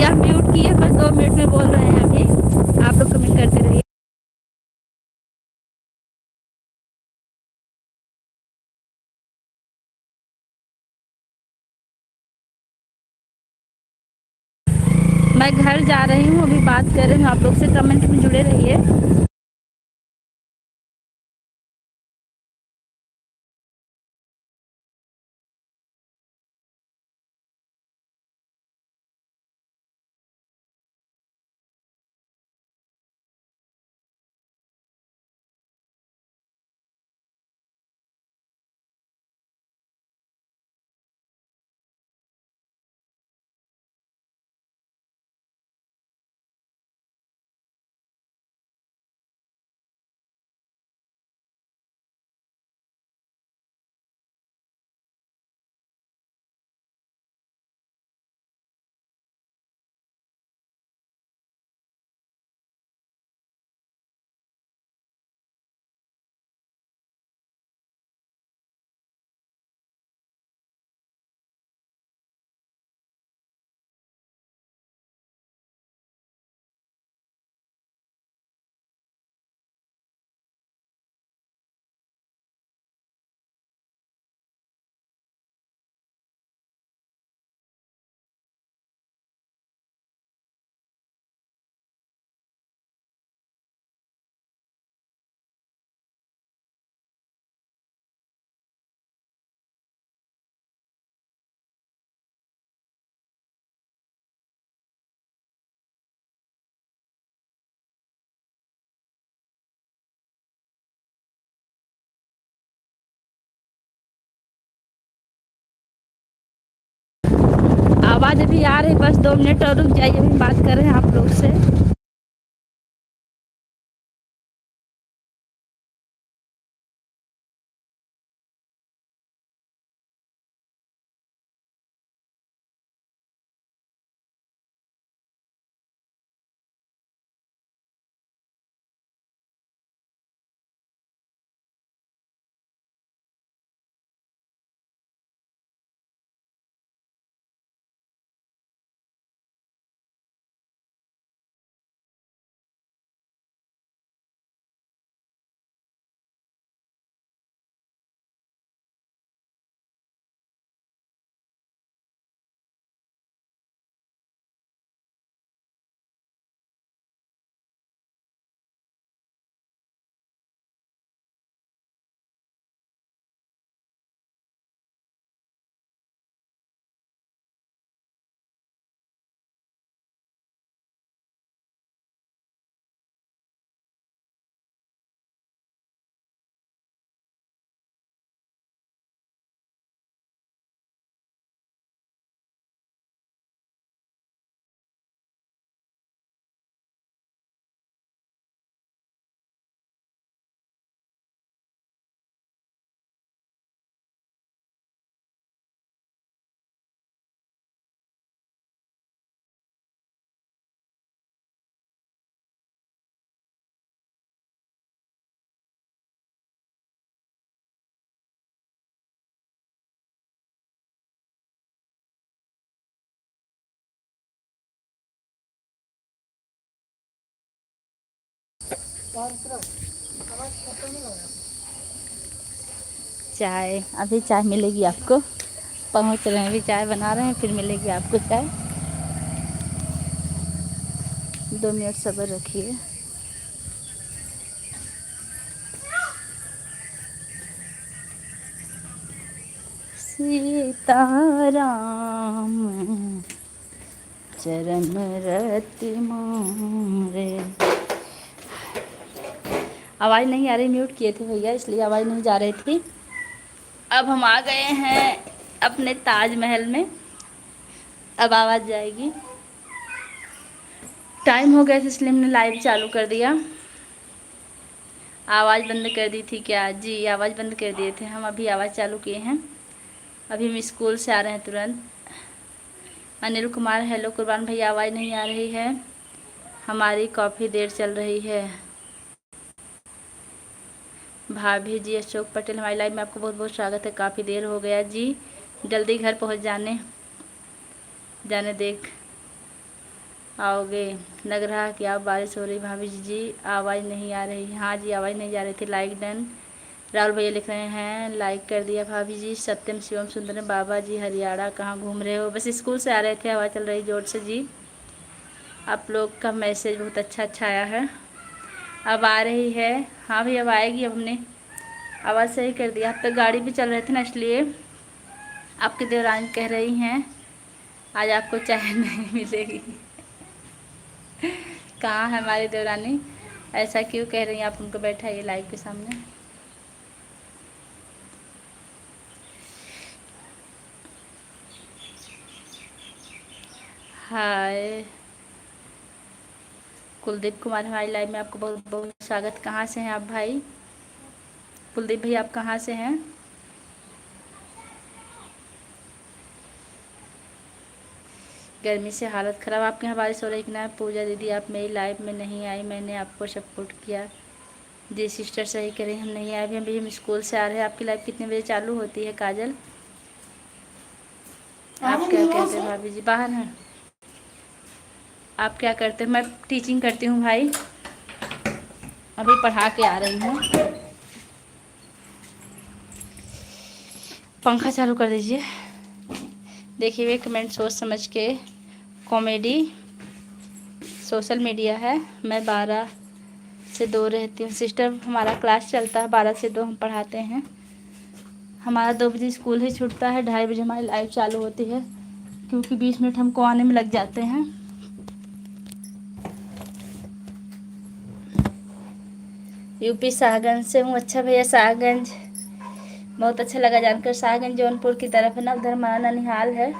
या म्यूट किए, बस 2 मिनट में बोल रहे हैं अभी। आप लोग कमेंट करते रहिए। मैं घर जा रही हूँ, अभी बात कर रही हूँ आप लोग से। कमेंट में जुड़े रहिए। आवाज़ अभी आ रही, बस 2 मिनट और रुक जाइए, अभी बात कर रहे हैं आप लोग से। चाय, अभी चाय मिलेगी आपको। पहुंच रहे हैं, अभी चाय बना रहे हैं, फिर मिलेगी आपको चाय। 2 मिनट सब्र रखिए। सीताराम चरण रति मोरे। आवाज़ नहीं आ रही, म्यूट किए थे भैया, इसलिए आवाज़ नहीं जा रही थी। अब हम आ गए हैं अपने ताजमहल में, अब आवाज़ जाएगी। टाइम हो गया था इसलिए हमने लाइव चालू कर दिया। आवाज़ बंद कर दी थी क्या? जी, आवाज़ बंद कर दिए थे हम, अभी आवाज़ चालू किए हैं। अभी हम स्कूल से आ रहे हैं तुरंत। अनिल कुमार, हेलो। कुर्बान भैया, आवाज़ नहीं आ रही है हमारी, काफ़ी देर चल रही है। भाभी जी, अशोक पटेल, हमारी लाइव में आपको बहुत बहुत स्वागत है। काफ़ी देर हो गया जी, जल्दी घर पहुंच जाने देख। आओगे। लग रहा कि आप बारिश हो रही भाभी जी, आवाज़ नहीं आ रही। हाँ जी, आवाज़ नहीं जा रही थी। Like done. राहुल भैया लिख रहे हैं लाइक कर दिया भाभी जी। सत्यम शिवम सुंदरम बाबा जी हरियाणा कहाँ घूम रहे हो? बस स्कूल से आ रहे थे, हवा चल रही जोर से जी। आप लोग का मैसेज बहुत अच्छा अच्छा आया है। अब आ रही है? हाँ भैया अब आएगी। अब हमने आवाज़ सही कर दिया। आप तो गाड़ी भी चल रहे थे ना, इसलिए आपकी देवरानी कह रही हैं आज आपको चाय नहीं मिलेगी। कहाँ है हमारी देवरानी? ऐसा क्यों कह रही हैं आप? उनको बैठाइए लाइव के सामने। हाय कुलदीप कुमार, हमारी लाइव में आपको बहुत बहुत स्वागत। कहाँ से हैं आप भाई? कुलदीप भाई आप कहाँ से हैं? गर्मी से हालत ख़राब। आपके यहाँ बारिश हो रही कि ना? पूजा दीदी आप मेरी लाइव में नहीं आई, मैंने आपको सपोर्ट किया। जी सिस्टर सही करें, हम नहीं आए अभी हम स्कूल से आ रहे हैं। आपकी लाइव कितने बजे चालू होती है काजल? आप क्या कहते हैं भाभी जी? बाहर हैं? आप क्या करते हैं? मैं टीचिंग करती हूँ भाई, अभी पढ़ा के आ रही हूँ। पंखा चालू कर दीजिए। देखिए वे कमेंट सोच समझ के। कॉमेडी सोशल मीडिया है। मैं 12 से 2 रहती हूँ सिस्टर। हमारा क्लास चलता है 12 से 2, हम पढ़ाते हैं। हमारा 2 बजे स्कूल ही छूटता है, 2:30 बजे हमारी लाइव चालू होती है, क्योंकि 20 मिनट हमको आने में लग जाते हैं। यूपी शाहगंज से हूँ। अच्छा भैया शाहगंज बहुत अच्छा लगा जानकर। शाहगंज जौनपुर की तरफ है ना, उधर हमारा ननिहाल है।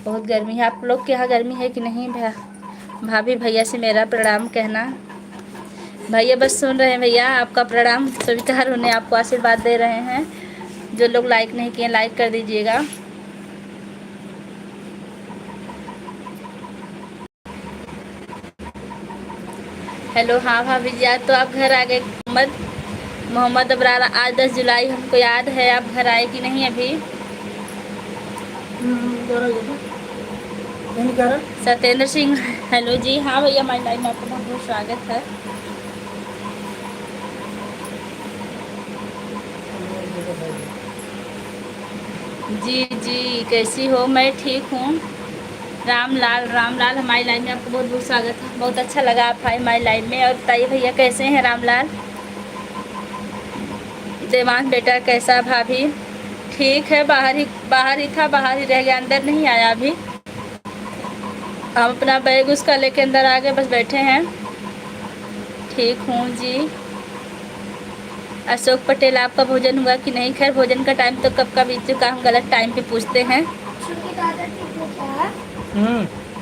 बहुत गर्मी है। आप लोग के यहाँ गर्मी है कि नहीं? भाभी भैया से मेरा प्रणाम कहना। भैया बस सुन रहे हैं भैया, आपका प्रणाम स्वीकार, उन्हें आपको आशीर्वाद दे रहे हैं। जो लोग लाइक नहीं किए लाइक कर दीजिएगा। हेलो हाँ भाभी जी, आज तो आप घर आ गए। मोहम्मद अबरार, आज 10 जुलाई हमको याद है। आप घर आए कि नहीं अभी? सत्येंद्र सिंह हेलो जी। हाँ भैया हमारी लाइव में आपका बहुत बहुत स्वागत है। जी जी कैसी हो? मैं ठीक हूँ। रामलाल हमारी लाइव में आपको बहुत बहुत स्वागत है। बहुत अच्छा लगा आप आए हमारी लाइव में। और बताइए भैया कैसे हैं रामलाल? देवांश बेटा कैसा? भाभी ठीक है, बाहर ही था, बाहर ही रह गया, अंदर नहीं आया अभी। हम अपना बैग उसका लेके अंदर आ गए, बस बैठे हैं। ठीक हूँ जी। अशोक पटेल आपका भोजन हुआ कि नहीं? खैर भोजन का टाइम तो कब का बीत चुका, हम गलत टाइम पे पूछते हैं।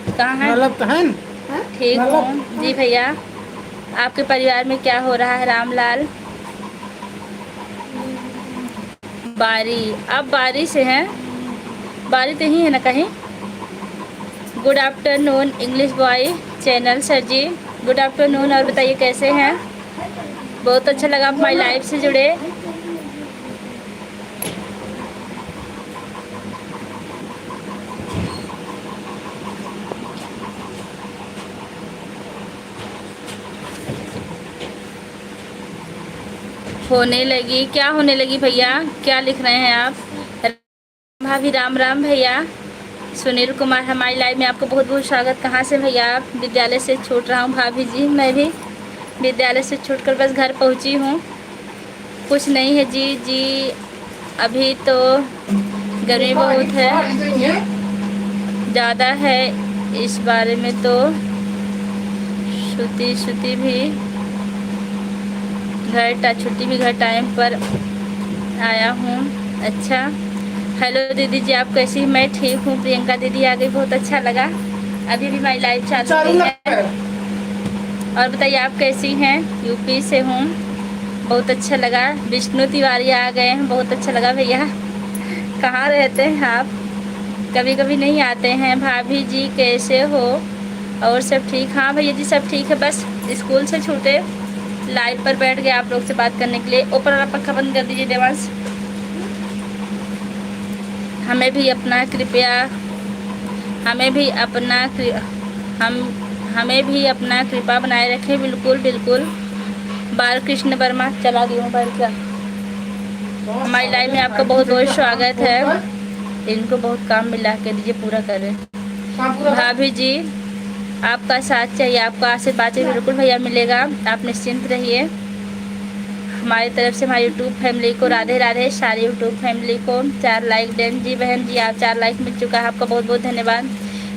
कहाँ है? ठीक हूँ जी भैया। आपके परिवार में क्या हो रहा है रामलाल? अब बारिश है? बारिश नहीं है ना कहीं? Good afternoon English boy channel sir ji, good afternoon. और बताइए कैसे हैं? बहुत अच्छा लगा आप हमारी लाइफ से जुड़े। होने लगी? क्या होने लगी भैया? क्या लिख रहे हैं आप? भाभी राम राम भैया। सुनील कुमार हमारी लाइव में आपको बहुत बहुत स्वागत। कहाँ से भैया आप? विद्यालय से छूट रहा हूँ भाभी जी, मैं भी विद्यालय से छूटकर बस घर पहुँची हूँ। कुछ नहीं है जी जी, अभी तो गर्मी बहुत है, ज़्यादा है इस बारे में तो। छुट्टी भी घर टाइम पर आया हूँ। अच्छा हेलो दीदी जी आप कैसी? मैं ठीक हूँ। प्रियंका दीदी आ गई, बहुत अच्छा लगा। अभी भी हमारी लाइव चालू है। और बताइए आप कैसी हैं? यूपी से हूँ, बहुत अच्छा लगा। विष्णु तिवारी आ गए हैं, बहुत अच्छा लगा भैया। कहाँ रहते हैं आप? कभी कभी नहीं आते हैं। भाभी जी कैसे हो? और सब ठीक? हाँ भैया जी सब ठीक है, बस स्कूल से छूटे लाइव पर बैठ गए आप लोग से बात करने के लिए। ऊपर वाला पंखा बंद कर दीजिए देवांश। हमें भी अपना कृपया हमें भी अपना हम हमें भी अपना कृपा बनाए रखें। बिल्कुल बिल्कुल। बालकृष्ण वर्मा चला दी मोबाइल का। हमारी लाइफ में आपका बहुत बहुत स्वागत है। इनको बहुत काम मिला के दीजिए, पूरा करें। भाभी जी आपका साथ चाहिए, आपका आशीर्वाद चाहिए। बिल्कुल भैया मिलेगा, आप निश्चिंत रहिए। हमारी तरफ से हमारी यूट्यूब फैमिली को राधे राधे। सारी यूट्यूब फैमिली को 4 लाइक दें। जी बहन जी, आप 4 लाइक मिल चुका है, आपका बहुत बहुत धन्यवाद।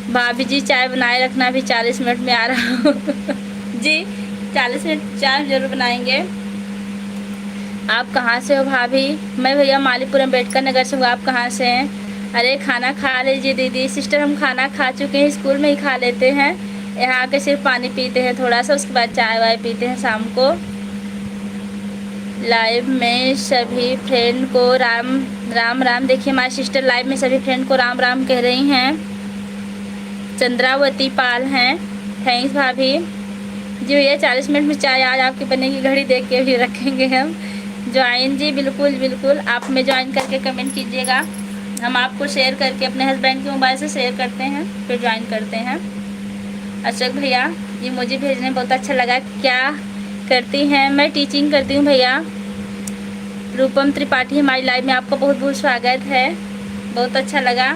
भाभी जी चाय बनाए रखना, भी 40 मिनट में आ रहा हूँ जी 40 मिनट चाय जरूर बनाएंगे। आप कहाँ से हो भाभी? मैं भैया मालीपुर अम्बेडकर नगर से हूँ। आप कहाँ से हैं? अरे खाना खा लीजिए दीदी। सिस्टर हम खाना खा चुके हैं, स्कूल में ही खा लेते हैं। यहाँ आके सिर्फ पानी पीते हैं थोड़ा सा, उसके बाद चाय वाय पीते हैं शाम को। लाइव में सभी फ्रेंड को राम राम राम। देखिए हमारी सिस्टर लाइव में सभी फ्रेंड को राम राम कह रही हैं। चंद्रावती पाल हैं। थैंक्स भाभी जी। भैया 40 मिनट में चाय आज आपकी बनेगी, घड़ी देख के भी रखेंगे हम। ज्वाइन जी बिल्कुल बिल्कुल, आप हमें ज्वाइन करके कमेंट कीजिएगा। हम आपको शेयर करके अपने हस्बैंड के मोबाइल से शेयर करते हैं, फिर ज्वाइन करते हैं। अशोक भैया ये मुझे भेजने बहुत अच्छा लगा। क्या करती हैं? मैं टीचिंग करती हूँ भैया। रूपम त्रिपाठी हमारी लाइव में आपका बहुत बहुत स्वागत है, बहुत अच्छा लगा।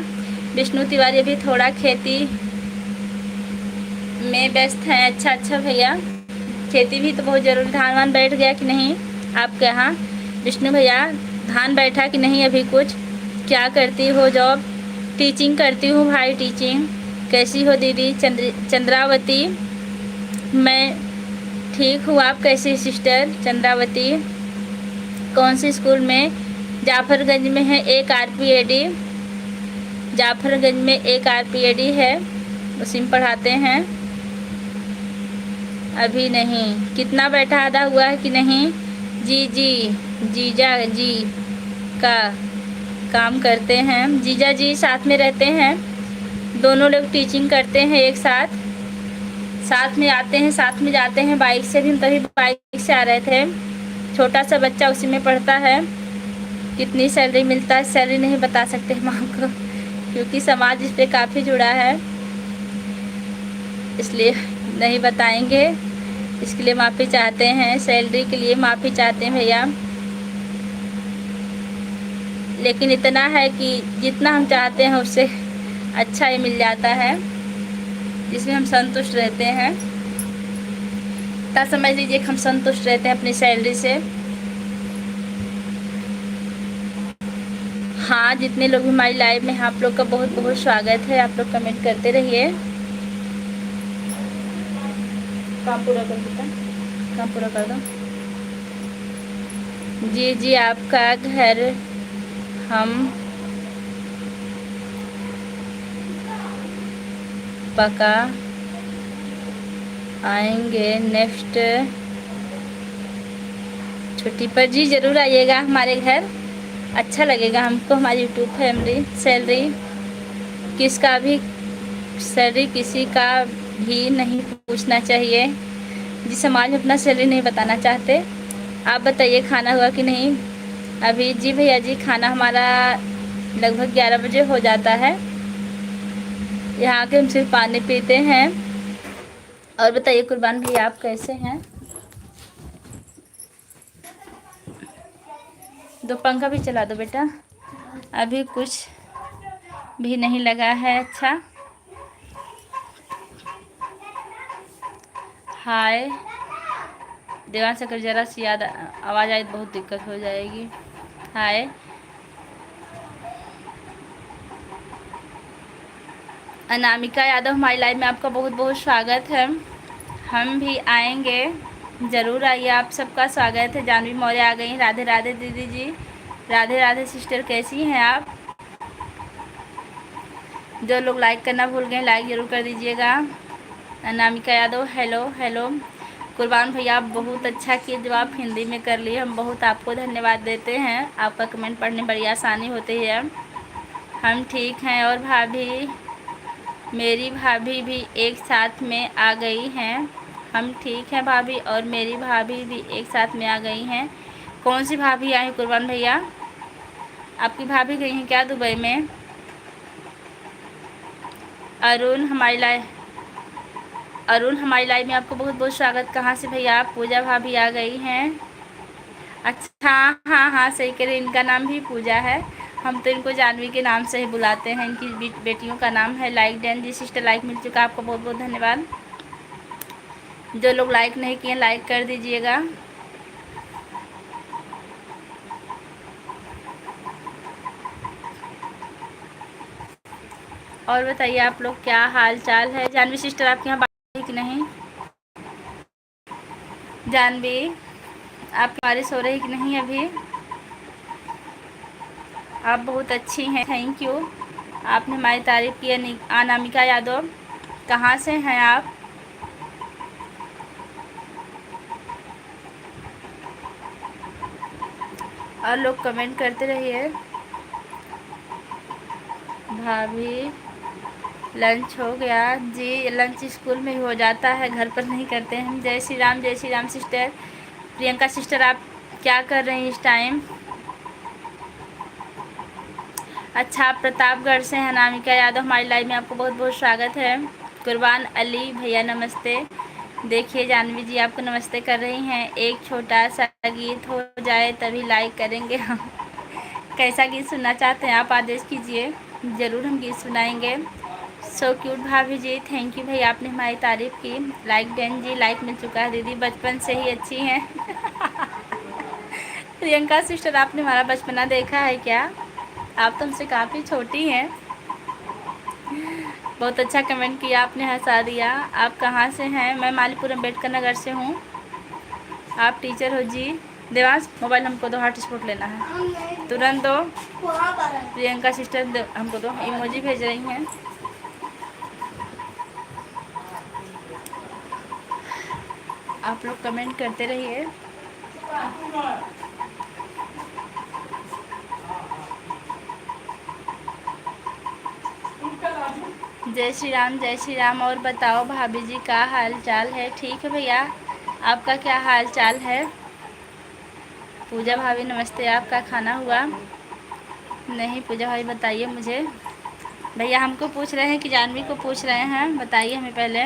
विष्णु तिवारी अभी थोड़ा खेती में व्यस्त हैं। अच्छा अच्छा भैया, खेती भी तो बहुत ज़रूरी। धान वान बैठ गया कि नहीं आपके यहाँ? विष्णु भैया धान बैठा कि नहीं अभी कुछ? क्या करती हो जॉब? टीचिंग करती हूँ भाई, टीचिंग। कैसी हो दीदी? चंद्रावती मैं ठीक हूँ, आप कैसी सिस्टर चंद्रावती? कौन सी स्कूल में? जाफरगंज में है एक RPAD। जाफरगंज में एक RPAD है, उसी में पढ़ाते हैं। अभी नहीं। कितना बैठा आधा हुआ है कि नहीं? जी जी जीजा जी का काम करते हैं। जीजा जी साथ में रहते हैं, दोनों लोग टीचिंग करते हैं एक साथ। साथ में आते हैं, साथ में जाते हैं। बाइक से भी हम तभी बाइक से आ रहे थे। छोटा सा बच्चा उसी में पढ़ता है। कितनी सैलरी मिलता है? सैलरी नहीं बता सकते हम आपको, क्योंकि समाज इस पर काफ़ी जुड़ा है, इसलिए नहीं बताएंगे। इसके लिए माफ़ी चाहते हैं, सैलरी के लिए माफ़ी चाहते हैं भैया। लेकिन इतना है कि जितना हम चाहते हैं उससे अच्छा ही मिल जाता है, जिसमें हम संतुष्ट रहते हैं। इतना समझ लीजिए कि हम संतुष्ट रहते हैं अपनी सैलरी से। हाँ, जितने लोग भी हमारी लाइव में हैं आप लोग का बहुत बहुत स्वागत है। आप लोग कमेंट करते रहिए। काम पूरा कर देता, काम पूरा कर दो। जी जी आपका घर हम पका आएंगे नेक्स्ट छुट्टी पर। जी ज़रूर आइएगा हमारे घर, अच्छा लगेगा हमको। हमारी यूट्यूब फैमिली सैलरी किसका भी सैलरी किसी का भी नहीं पूछना चाहिए। जी समाज में अपना सैलरी नहीं बताना चाहते। आप बताइए खाना हुआ कि नहीं अभी? जी भैया जी खाना हमारा लगभग 11 बजे हो जाता है। यहाँ के हम सिर्फ पानी पीते हैं। और बताइए कुर्बान भैया आप कैसे हैं? दो पंखा भी चला दो बेटा, अभी कुछ भी नहीं लगा है। अच्छा हाय देवान से कर जरा सी याद आवाज़ आई तो बहुत दिक्कत हो जाएगी। हाय अनामिका यादव हमारी लाइव में आपका बहुत बहुत स्वागत है। हम भी आएंगे, ज़रूर आइए, आप सबका स्वागत है। जानवी मौर्य आ गई। राधे राधे दीदी जी, राधे राधे सिस्टर, कैसी हैं आप? जो लोग लाइक करना भूल गए लाइक ज़रूर कर दीजिएगा। Anamika Yadav hello hello. कुर्बान भैया आप बहुत अच्छा किए, जो आप हिंदी में कर लिए, हम बहुत आपको धन्यवाद देते हैं। आपका कमेंट पढ़ने बड़ी आसानी होती है। हम ठीक हैं और भाभी मेरी भाभी भी एक साथ में आ गई हैं। हम ठीक हैं भाभी और मेरी भाभी भी एक साथ में आ गई हैं। कौन सी भाभी आई कुर्बान भैया? आपकी भाभी गई हैं क्या दुबई में? अरुण हमारी लाइव में आपको बहुत बहुत स्वागत। कहाँ से भैया आप? पूजा भाभी आ गई हैं। अच्छा, हाँ हाँ सही कह रहे, इनका नाम भी पूजा है। हम तो इनको जानवी के नाम से ही बुलाते हैं। इनकी बेटियों का नाम है। लाइक डन जी सिस्टर, लाइक मिल चुका, आपको बहुत बहुत धन्यवाद। जो लोग लाइक नहीं किए लाइक कर दीजिएगा। और बताइए आप लोग क्या हाल चाल है? जानवी सिस्टर आपके यहाँ बारिश है कि नहीं? जानवी आपकी बारिश हो रही कि नहीं अभी? आप बहुत अच्छी हैं, थैंक यू। आपने हमारी तारीफ़ की। अनामिका यादव, कहाँ से हैं आप? और लोग कमेंट करते रहिए। भाभी लंच हो गया जी? लंच स्कूल में ही हो जाता है, घर पर नहीं करते हैं हम। जय श्री राम सिस्टर। प्रियंका सिस्टर आप क्या कर रही हैं इस टाइम? अच्छा, आप प्रतापगढ़ से हैं। अनामिका यादव हमारी लाइव में आपको बहुत बहुत स्वागत है। कुर्बान अली भैया नमस्ते। देखिए जानवी जी आपको नमस्ते कर रही हैं। एक छोटा सा गीत हो जाए तभी लाइक करेंगे हम। कैसा गीत सुनना चाहते हैं आप? आदेश कीजिए, ज़रूर हम गीत सुनाएंगे। सो क्यूट भाभी जी, थैंक यू भैया, आपने हमारी तारीफ़ की। लाइक डन जी, लाइक मिल चुका है। दीदी बचपन से ही अच्छी हैं। प्रियंका सिस्टर आपने हमारा बचपना देखा है क्या? आप तो हमसे काफ़ी छोटी हैं। बहुत अच्छा कमेंट किया आपने, हंसा दिया। आप कहाँ से हैं? मैं मालीपुर अम्बेडकर नगर से हूँ। आप टीचर हो जी? देवांश मोबाइल हमको दो, हॉटस्पॉट लेना है, तुरंत दो। प्रियंका सिस्टर हमको दो, इमोजी भेज रही हैं। आप लोग कमेंट करते रहिए। जय श्री राम, जय श्री राम। और बताओ भाभी जी का हाल चाल है? ठीक है भैया, आपका क्या हाल चाल है? पूजा भाभी नमस्ते। आपका खाना हुआ? नहीं पूजा भाभी बताइए मुझे। भैया हमको पूछ रहे हैं कि जानवी को पूछ रहे हैं, बताइए हमें पहले।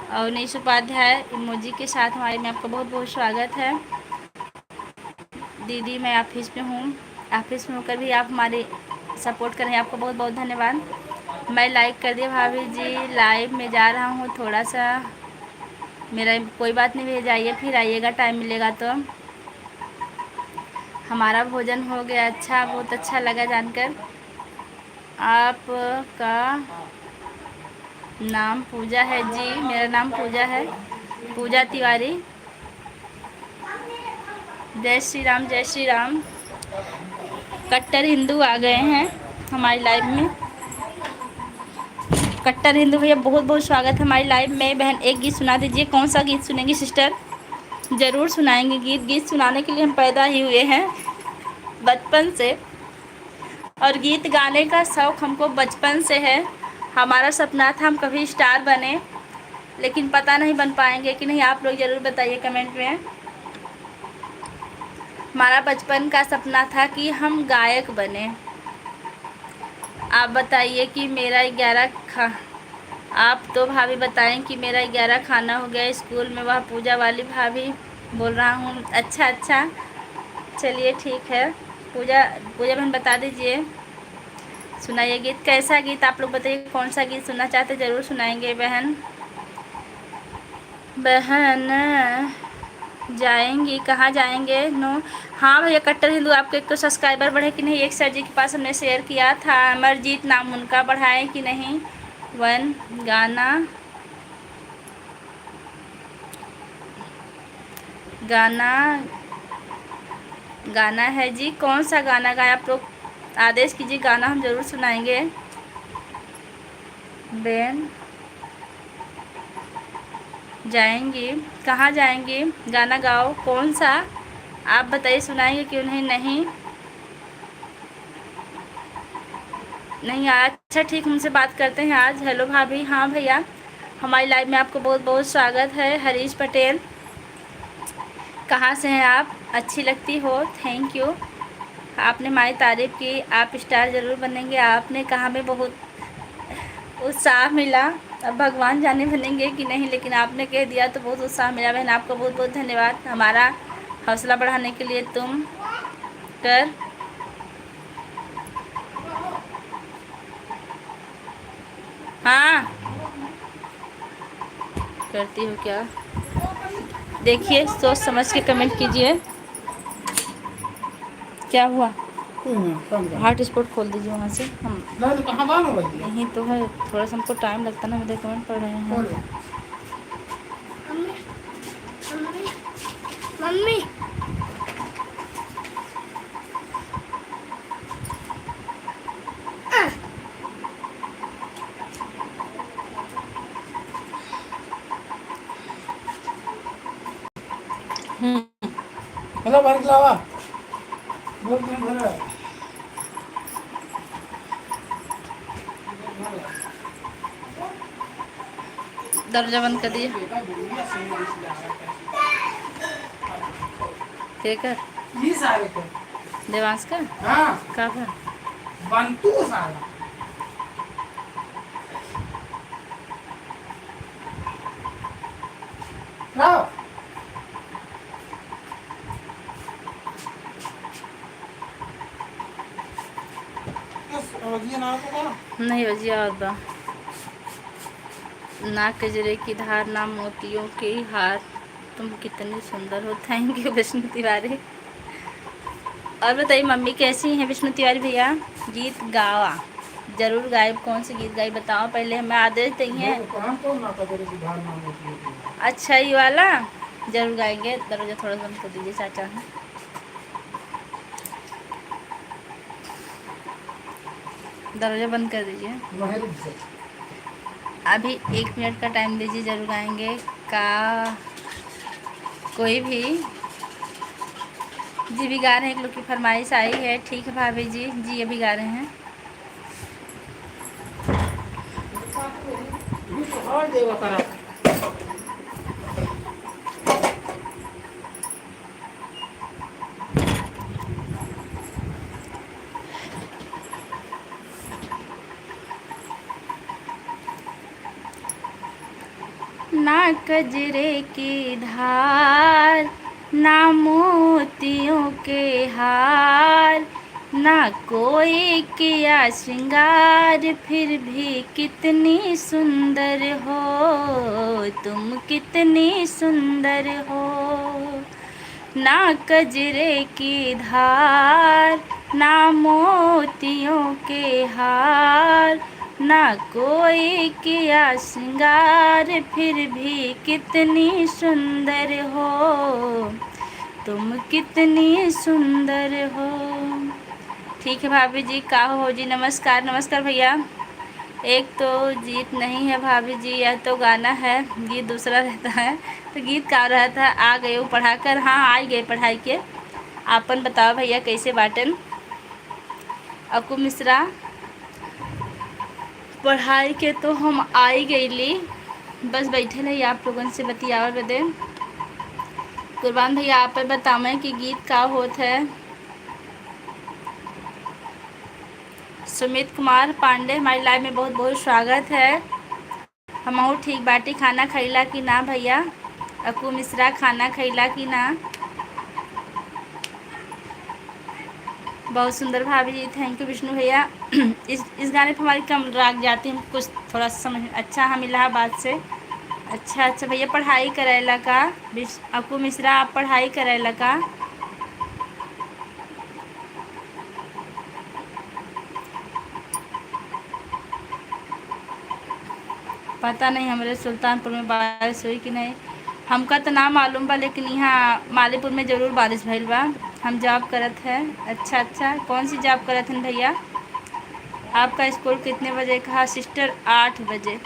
और अवनीश उपाध्याय इमोजी के साथ हमारे में आपका बहुत बहुत स्वागत है। दीदी मैं ऑफिस में हूँ। ऑफिस में होकर भी आप हमारी सपोर्ट करें, आपको बहुत बहुत धन्यवाद। मैं लाइक कर दिया भाभी जी। लाइव में जा रहा हूँ थोड़ा सा, मेरा कोई बात नहीं, भेज आइए, फिर आइएगा टाइम मिलेगा तो। हमारा भोजन हो गया। अच्छा, बहुत अच्छा लगा जानकर। आपका नाम पूजा है जी? मेरा नाम पूजा है, पूजा तिवारी। जय श्री राम, जय श्री राम। कट्टर हिंदू आ गए हैं हमारी लाइव में। कट्टर हिंदू भैया बहुत बहुत स्वागत है हमारी लाइव में। बहन एक गीत सुना दीजिए। कौन सा गीत सुनेंगी सिस्टर? ज़रूर सुनाएंगे गीत। गीत सुनाने के लिए हम पैदा ही हुए हैं बचपन से, और गीत गाने का शौक़ हमको बचपन से है। हमारा सपना था हम कभी स्टार बने, लेकिन पता नहीं बन पाएंगे कि नहीं। आप लोग ज़रूर बताइए कमेंट में। हमारा बचपन का सपना था कि हम गायक बने। आप बताइए कि मेरा 11 आप तो भाभी बताएं कि मेरा 11 खाना हो गया स्कूल में। वह पूजा वाली भाभी बोल रहा हूँ। अच्छा अच्छा, चलिए ठीक है। पूजा बहन बता दीजिए, सुनाइए गीत। कैसा गीत आप लोग बताइए, कौन सा गीत सुनना चाहते, ज़रूर सुनाएंगे बहन। बहन जाएंगी कहाँ जाएंगे? नो, हाँ भैया कट्टर हिंदू आपके एक तो सब्सक्राइबर बढ़े कि नहीं? एक सर जी के पास हमने शेयर किया था, अमरजीत नाम उनका, बढ़ाएं कि नहीं? वन गाना है जी। कौन सा गाना गाए आप लोग? आदेश कीजिए, गाना हम ज़रूर सुनाएंगे। बहन जाएंगी कहाँ जाएंगी? गाना गाओ, कौन सा आप बताइए, सुनाएंगे क्यों नहीं? नहीं अच्छा ठीक, हमसे बात करते हैं आज। हेलो भाभी। हाँ भैया, हमारी लाइव में आपको बहुत बहुत स्वागत है। हरीश पटेल, कहाँ से हैं आप? अच्छी लगती हो, थैंक यू। आपने हमारी तारीफ़ की, आप स्टार ज़रूर बनेंगे। आपने कहा हमें बहुत उत्साह मिला। अब भगवान जाने बनेंगे कि नहीं, लेकिन आपने कह दिया तो बहुत उत्साह मिला। बहन आपका बहुत बहुत धन्यवाद हमारा हौसला बढ़ाने के लिए। तुम कर हाँ करती हो क्या? देखिए सोच समझ के कमेंट कीजिए। क्या हुआ? हॉटस्पॉट खोल दीजिए वहाँ से। हम यहीं तो है, थोड़ा सा हमको टाइम लगता ना, मेरे कमेंट पढ़ रहे हैं। मम्मी दरवाजा बंद कर दिए। कर देवांश का का बंटू सारा नहीं भजिया और बा ना कजरे की धार ना मोतियों के हार, तुम कितनी सुंदर हो। Thank you Vishnu Tiwari. और बताइए मम्मी कैसी हैं विष्णु तिवारी भैया? गीत गावा जरूर गाए। कौन से गीत गाई बताओ पहले, हमें आदेश देंगे। अच्छा ये वाला जरूर गाएंगे। दरवाजा थोड़ा बंद कर दीजिए चाचा है। दरवाजा बंद कर दीजिए। अभी 1 मिनट का टाइम दीजिए, जरूर गाएंगे। का कोई भी जी भी गा रहे हैं। एक लोग की फरमाइश आई है। ठीक है भाभी जी, जी अभी गा रहे हैं। ना कजरे की धार ना मोतियों के हार, ना कोई किया श्रृंगार, फिर भी कितनी सुंदर हो तुम, कितनी सुंदर हो। ना कजरे की धार ना मोतियों के हार, ना कोई किया श्रृंगार, फिर भी कितनी सुंदर हो तुम, कितनी सुंदर हो। ठीक है भाभी जी, का हो जी? नमस्कार नमस्कार भैया। एक तो जीत नहीं है भाभी जी, यह तो गाना है, गीत दूसरा रहता है। तो गीत गा रहा था। आ गए वो पढ़ा कर? हाँ आ गए पढ़ाई के। आपन बताओ भैया कैसे बाटन? अकू मिश्रा पढ़ाई के तो हम आई गईली, बस बैठे रही आप लोगन से बतियावर बदे। कुर्बान भैया आप बतावें कि गीत का होत है? सुमित कुमार पांडे हमारी लाइव में बहुत बहुत स्वागत है। हमहू ठीक बाटी। खाना खैला कि ना भैया? अकू मिश्रा खाना खैला कि ना? बहुत सुंदर भाभी जी, थैंक यू विष्णु भैया। इस गाने पर हमारी कम राग जाती है कुछ, थोड़ा समझ। अच्छा हम इलाहाबाद से। अच्छा अच्छा भैया पढ़ाई करेला का? अकू मिश्रा आप पढ़ाई करेला का? पता नहीं हमारे सुल्तानपुर में बारिश हुई कि नहीं, हमका तो ना मालूम बा, लेकिन यहाँ मालीपुर में ज़रूर बारिश भइल बा। हम जॉब करत है। अच्छा अच्छा कौन सी जॉब करत हैं भैया? आपका स्कूल कितने बजे का? सिस्टर 8 बजे।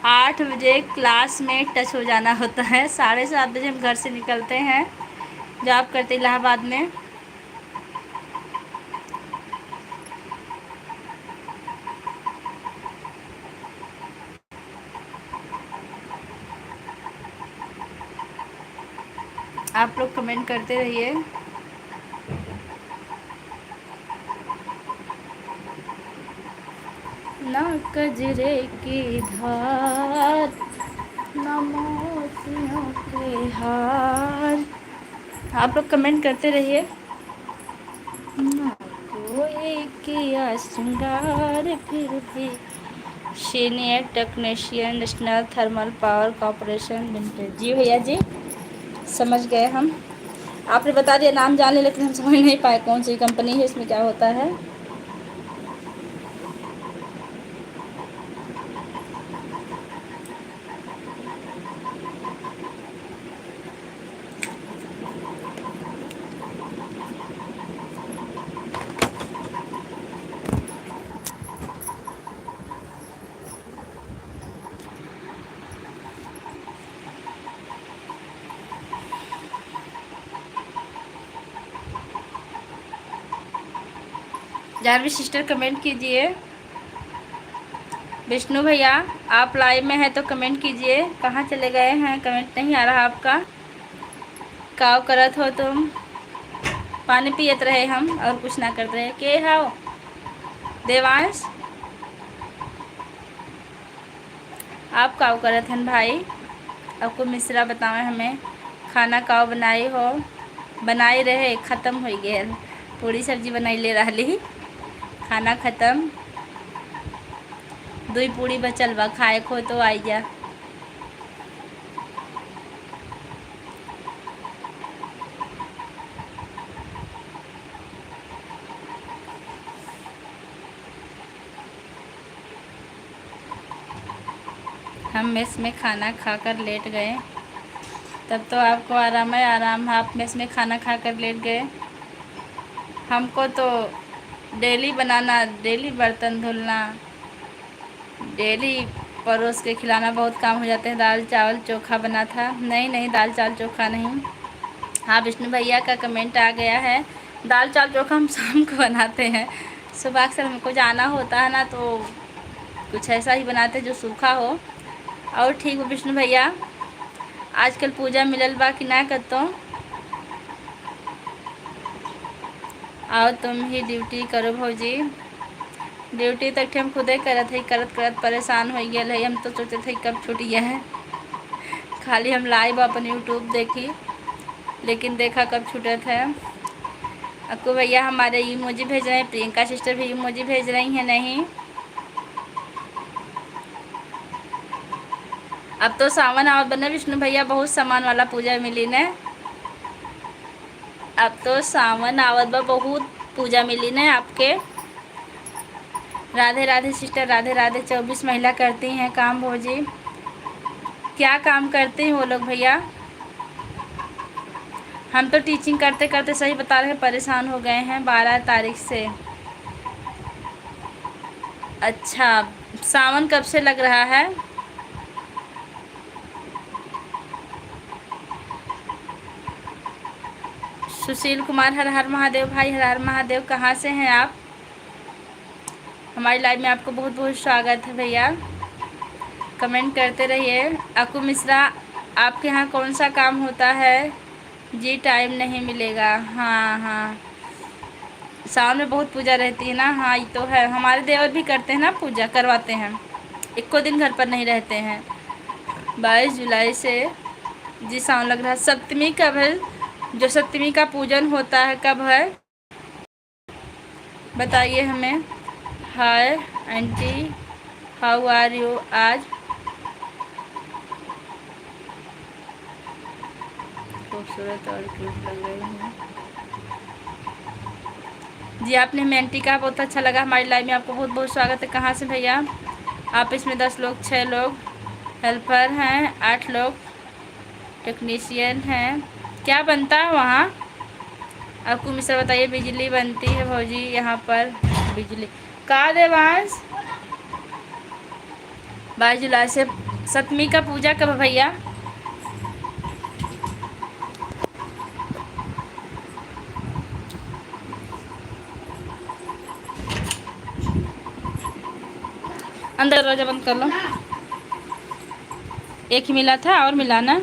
8 बजे क्लास में टच हो जाना होता है। 7:30 बजे हम घर से निकलते हैं। जॉब करते इलाहाबाद में। आप लोग कमेंट करते रहिए। ना कजरे की धार, ना मोतियों के हार। आप लोग कमेंट करते रहिए। ना कोई किया श्रृंगार फिर भी, senior technician national thermal power corporation limited. जी भैया जी, समझ गए हम। आपने बता दिया नाम जान ले, लेकिन हम समझ नहीं पाए कौन सी कंपनी है, इसमें क्या होता है। जानवी सिस्टर कमेंट कीजिए। विष्णु भैया आप लाइव में हैं तो कमेंट कीजिए। कहाँ चले गए हैं, कमेंट नहीं आ रहा आपका। काव करत हो तुम, पानी पियत रहे हम और कुछ ना कर रहे के हाओ। देवांश आप काव करत हन भाई, आपको मिश्रा बतावे हमें खाना काव बनाई हो। बनाई रहे ख़त्म हो गया, पूरी सब्जी बनाई ले रही, खाना ख़त्म, दुई पूरी बचल बा, खाए खो तो आई जा। हम मेस में खाना खाकर लेट गए, तब तो आपको आराम है आराम। आप मेस में खाना खाकर लेट गए, हमको तो डेली बनाना, डेली बर्तन धुलना, डेली परोस के खिलाना बहुत काम हो जाते हैं। दाल चावल चोखा बना था। नहीं नहीं, दाल चावल चोखा नहीं। हाँ विष्णु भैया का कमेंट आ गया है। दाल चावल चोखा हम शाम को बनाते हैं, सुबह अक्सर हमको जाना होता है ना, तो कुछ ऐसा ही बनाते हैं जो सूखा हो। और ठीक हो विष्णु भैया, आजकल पूजा मिलल बा कि ना करतो। आओ तुम ही ड्यूटी करो भौजी। ड्यूटी तक हम खुदे करत है, करत करत परेशान हो गए है। हम तो सोचते थे कब छूट गया है, खाली हम लाइव अपन यूट्यूब देखी, लेकिन देखा कब छूटत है। अक्कू भैया हमारे इमोजी भेज रहे हैं, प्रियंका सिस्टर भी इमोजी भेज रही हैं। नहीं, अब तो सावन आवत बने विष्णु भैया, बहुत सामान वाला पूजा मिली ने। अब तो सावन आवत बा, बहुत पूजा मिली ने आपके। राधे राधे सिस्टर, राधे राधे। 24 महिला करती हैं काम भौजी। क्या काम करते हैं वो लोग भैया? हम तो टीचिंग करते करते सही बता रहे हैं परेशान हो गए हैं 12 तारीख से। अच्छा, सावन कब से लग रहा है? सुशील कुमार, हर हर महादेव भाई, हर हर महादेव। कहाँ से हैं आप? हमारी लाइव में आपको बहुत बहुत स्वागत है भैया, कमेंट करते रहिए। अकू मिश्रा, आपके यहाँ कौन सा काम होता है? जी टाइम नहीं मिलेगा। हाँ हाँ, सावन में बहुत पूजा रहती है ना। हाँ ये तो है, हमारे देवर भी करते हैं ना, पूजा करवाते हैं, एको दिन घर पर नहीं रहते हैं। 22 जुलाई से जी सावन लग रहा है। सप्तमी कब है? जो सप्तमी का पूजन होता है कब है बताइए हमें। Hi aunty, how are you? आज खूबसूरत और क्यूट लग रही हूँ जी। आपने हमें आंटी कहा, बहुत अच्छा लगा। हमारी लाइव में आपको बहुत बहुत स्वागत है। कहाँ से भैया आप? इसमें 10 लोग, 6 लोग हेल्पर हैं, 8 लोग टेक्नीशियन हैं। क्या बनता है वहाँ? आपको मिश्रा बताइए। बिजली बनती है भौजी यहाँ पर, बिजली का देवांश। 22 जुलाई से सप्तमी का पूजा कब है भैया? अंदर दरवाजा बंद कर लो। एक ही मिला था और मिलाना।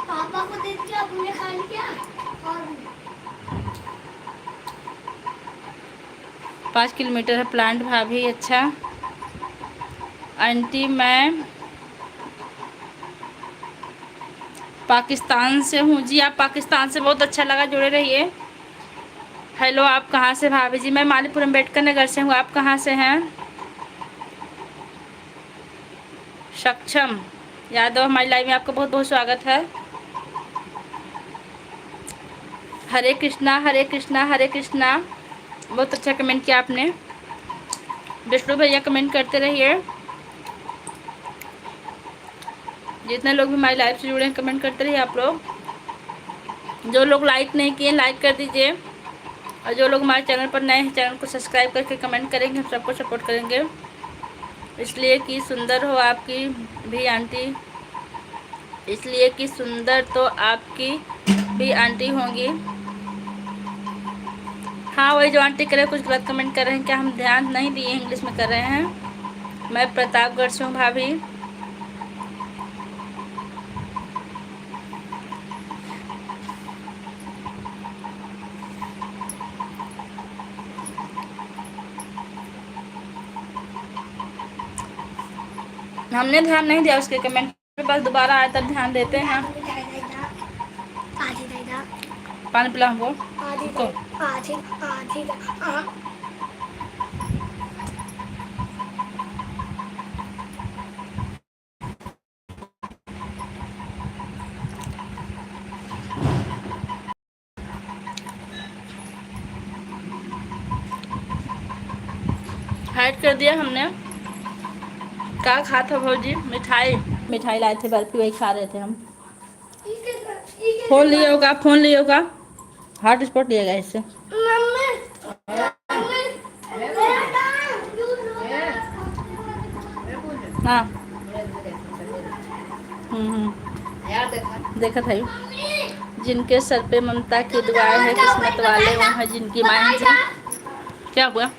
पापा को दे दिया, आपने खा लिया। 5 किलोमीटर है प्लांट भाभी। अच्छा आंटी मैं पाकिस्तान से हूँ। जी आप पाकिस्तान से, बहुत अच्छा लगा, जुड़े रहिए। हेलो आप कहाँ से भाभी जी? मैं मालीपुरम अम्बेडकर नगर से हूँ। आप कहाँ से हैं? सक्षम यादव हमारी लाइव में आपका बहुत बहुत स्वागत है। हरे कृष्णा हरे कृष्णा हरे कृष्णा। बहुत अच्छा कमेंट किया आपने। विष्णु भैया कमेंट करते रहिए। जितने लोग भी हमारी लाइव से जुड़े हैं कमेंट करते रहिए आप लोग। जो लोग लाइक नहीं किए लाइक कर दीजिए, और जो लोग हमारे चैनल पर नए हैं चैनल को सब्सक्राइब करके कमेंट करेंगे, हम सबको सपोर्ट करेंगे। इसलिए कि सुंदर हो आपकी भी आंटी, इसलिए कि सुंदर तो आपकी भी आंटी होंगी। हाँ वही जो आंटी करे कुछ गलत कमेंट कर रहे हैं क्या? हम ध्यान नहीं दिए, इंग्लिश में कर रहे हैं। मैं प्रतापगढ़ से हूँ भाभी। हमने ध्यान नहीं दिया उसके कमेंट पे, बस दोबारा आया तब ध्यान देते हैं। पानी पिला हमको। हाइड कर दिया हमने। क्या खा था भौजी? मिठाई, मिठाई लाए थे बर्फी, वही खा रहे थे हम। फोन लिए होगा, फोन लिए होगा, हॉटस्पॉट लिएगा इससे। हाँ देखा था। जिनके सर पे ममता की दुआएं है किस्मत वाले वो हैं जिनकी माएँ जी। क्या हुआ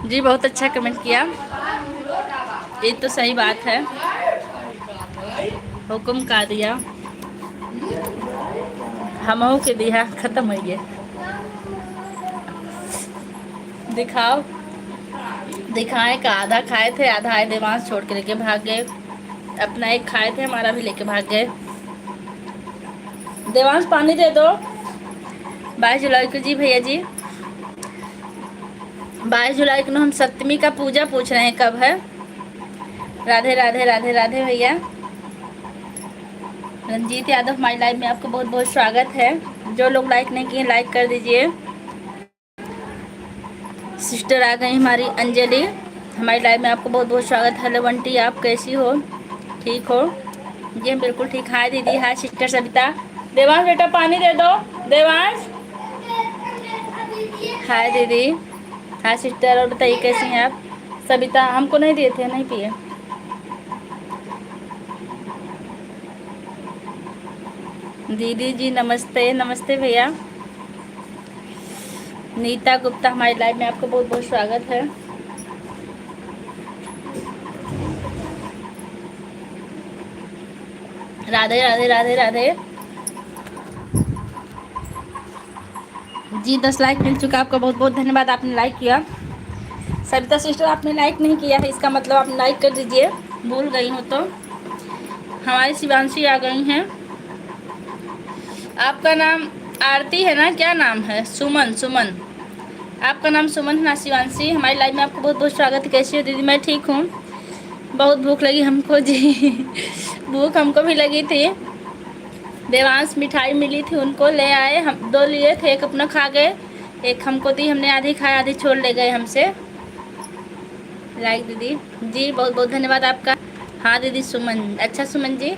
जी? बहुत अच्छा कमेंट किया, ये तो सही बात है। हुक्म का दिया हमहू के दिया, खत्म हो गया। दिखाओ, दिखाए का आधा खाए थे, आधा आए देवांश छोड़ के लेके भाग गए। अपना एक खाए थे, हमारा भी लेके भाग गए। देवांश पानी दे दो। 22 जुलाई को जी भैया जी, 22 जुलाई को हम सप्तमी का पूजा पूछ रहे हैं कब है। राधे राधे राधे राधे भैया। रंजीत यादव हमारी लाइव में आपको बहुत बहुत स्वागत है। जो लोग लाइक नहीं किए लाइक कर दीजिए। सिस्टर आ गई हमारी अंजलि, हमारी लाइव में आपको बहुत बहुत स्वागत है। हेलो बंटी, आप कैसी हो? ठीक हो जी? हम बिल्कुल ठीक। हाय दीदी, हाय सिस्टर सविता। देवांश बेटा पानी दे दो, देवांश। हाय दीदी, हाय सिस्टर। और बताइए कैसी हैं आप? सविता हमको नहीं दिए थे, नहीं पिए। दीदी जी नमस्ते। नमस्ते भैया। नीता गुप्ता हमारी लाइव में आपको बहुत बहुत स्वागत है। राधे राधे राधे राधे जी। 10 लाइक मिल चुका, आपका बहुत बहुत धन्यवाद, आपने लाइक किया। सविता सिस्टर आपने लाइक नहीं किया है, इसका मतलब आप लाइक कर दीजिए, भूल गई हो तो। हमारी शिवांशी आ गई हैं। आपका नाम आरती है ना? क्या नाम है? सुमन। सुमन, आपका नाम सुमन है ना शिवांशी? हमारी लाइव में आपको बहुत बहुत स्वागत है। कैसी हो दीदी? मैं ठीक हूँ। बहुत भूख लगी हमको जी भूख हमको भी लगी थी। देवांश मिठाई मिली थी उनको ले आए, हम 2 लिए थे, एक अपना खा गए, एक हमको दी, हमने आधी खाया आधी छोड़ ले गए हमसे। लाइक दीदी जी, बहुत बहुत धन्यवाद आपका। हाँ दीदी सुमन, अच्छा सुमन जी।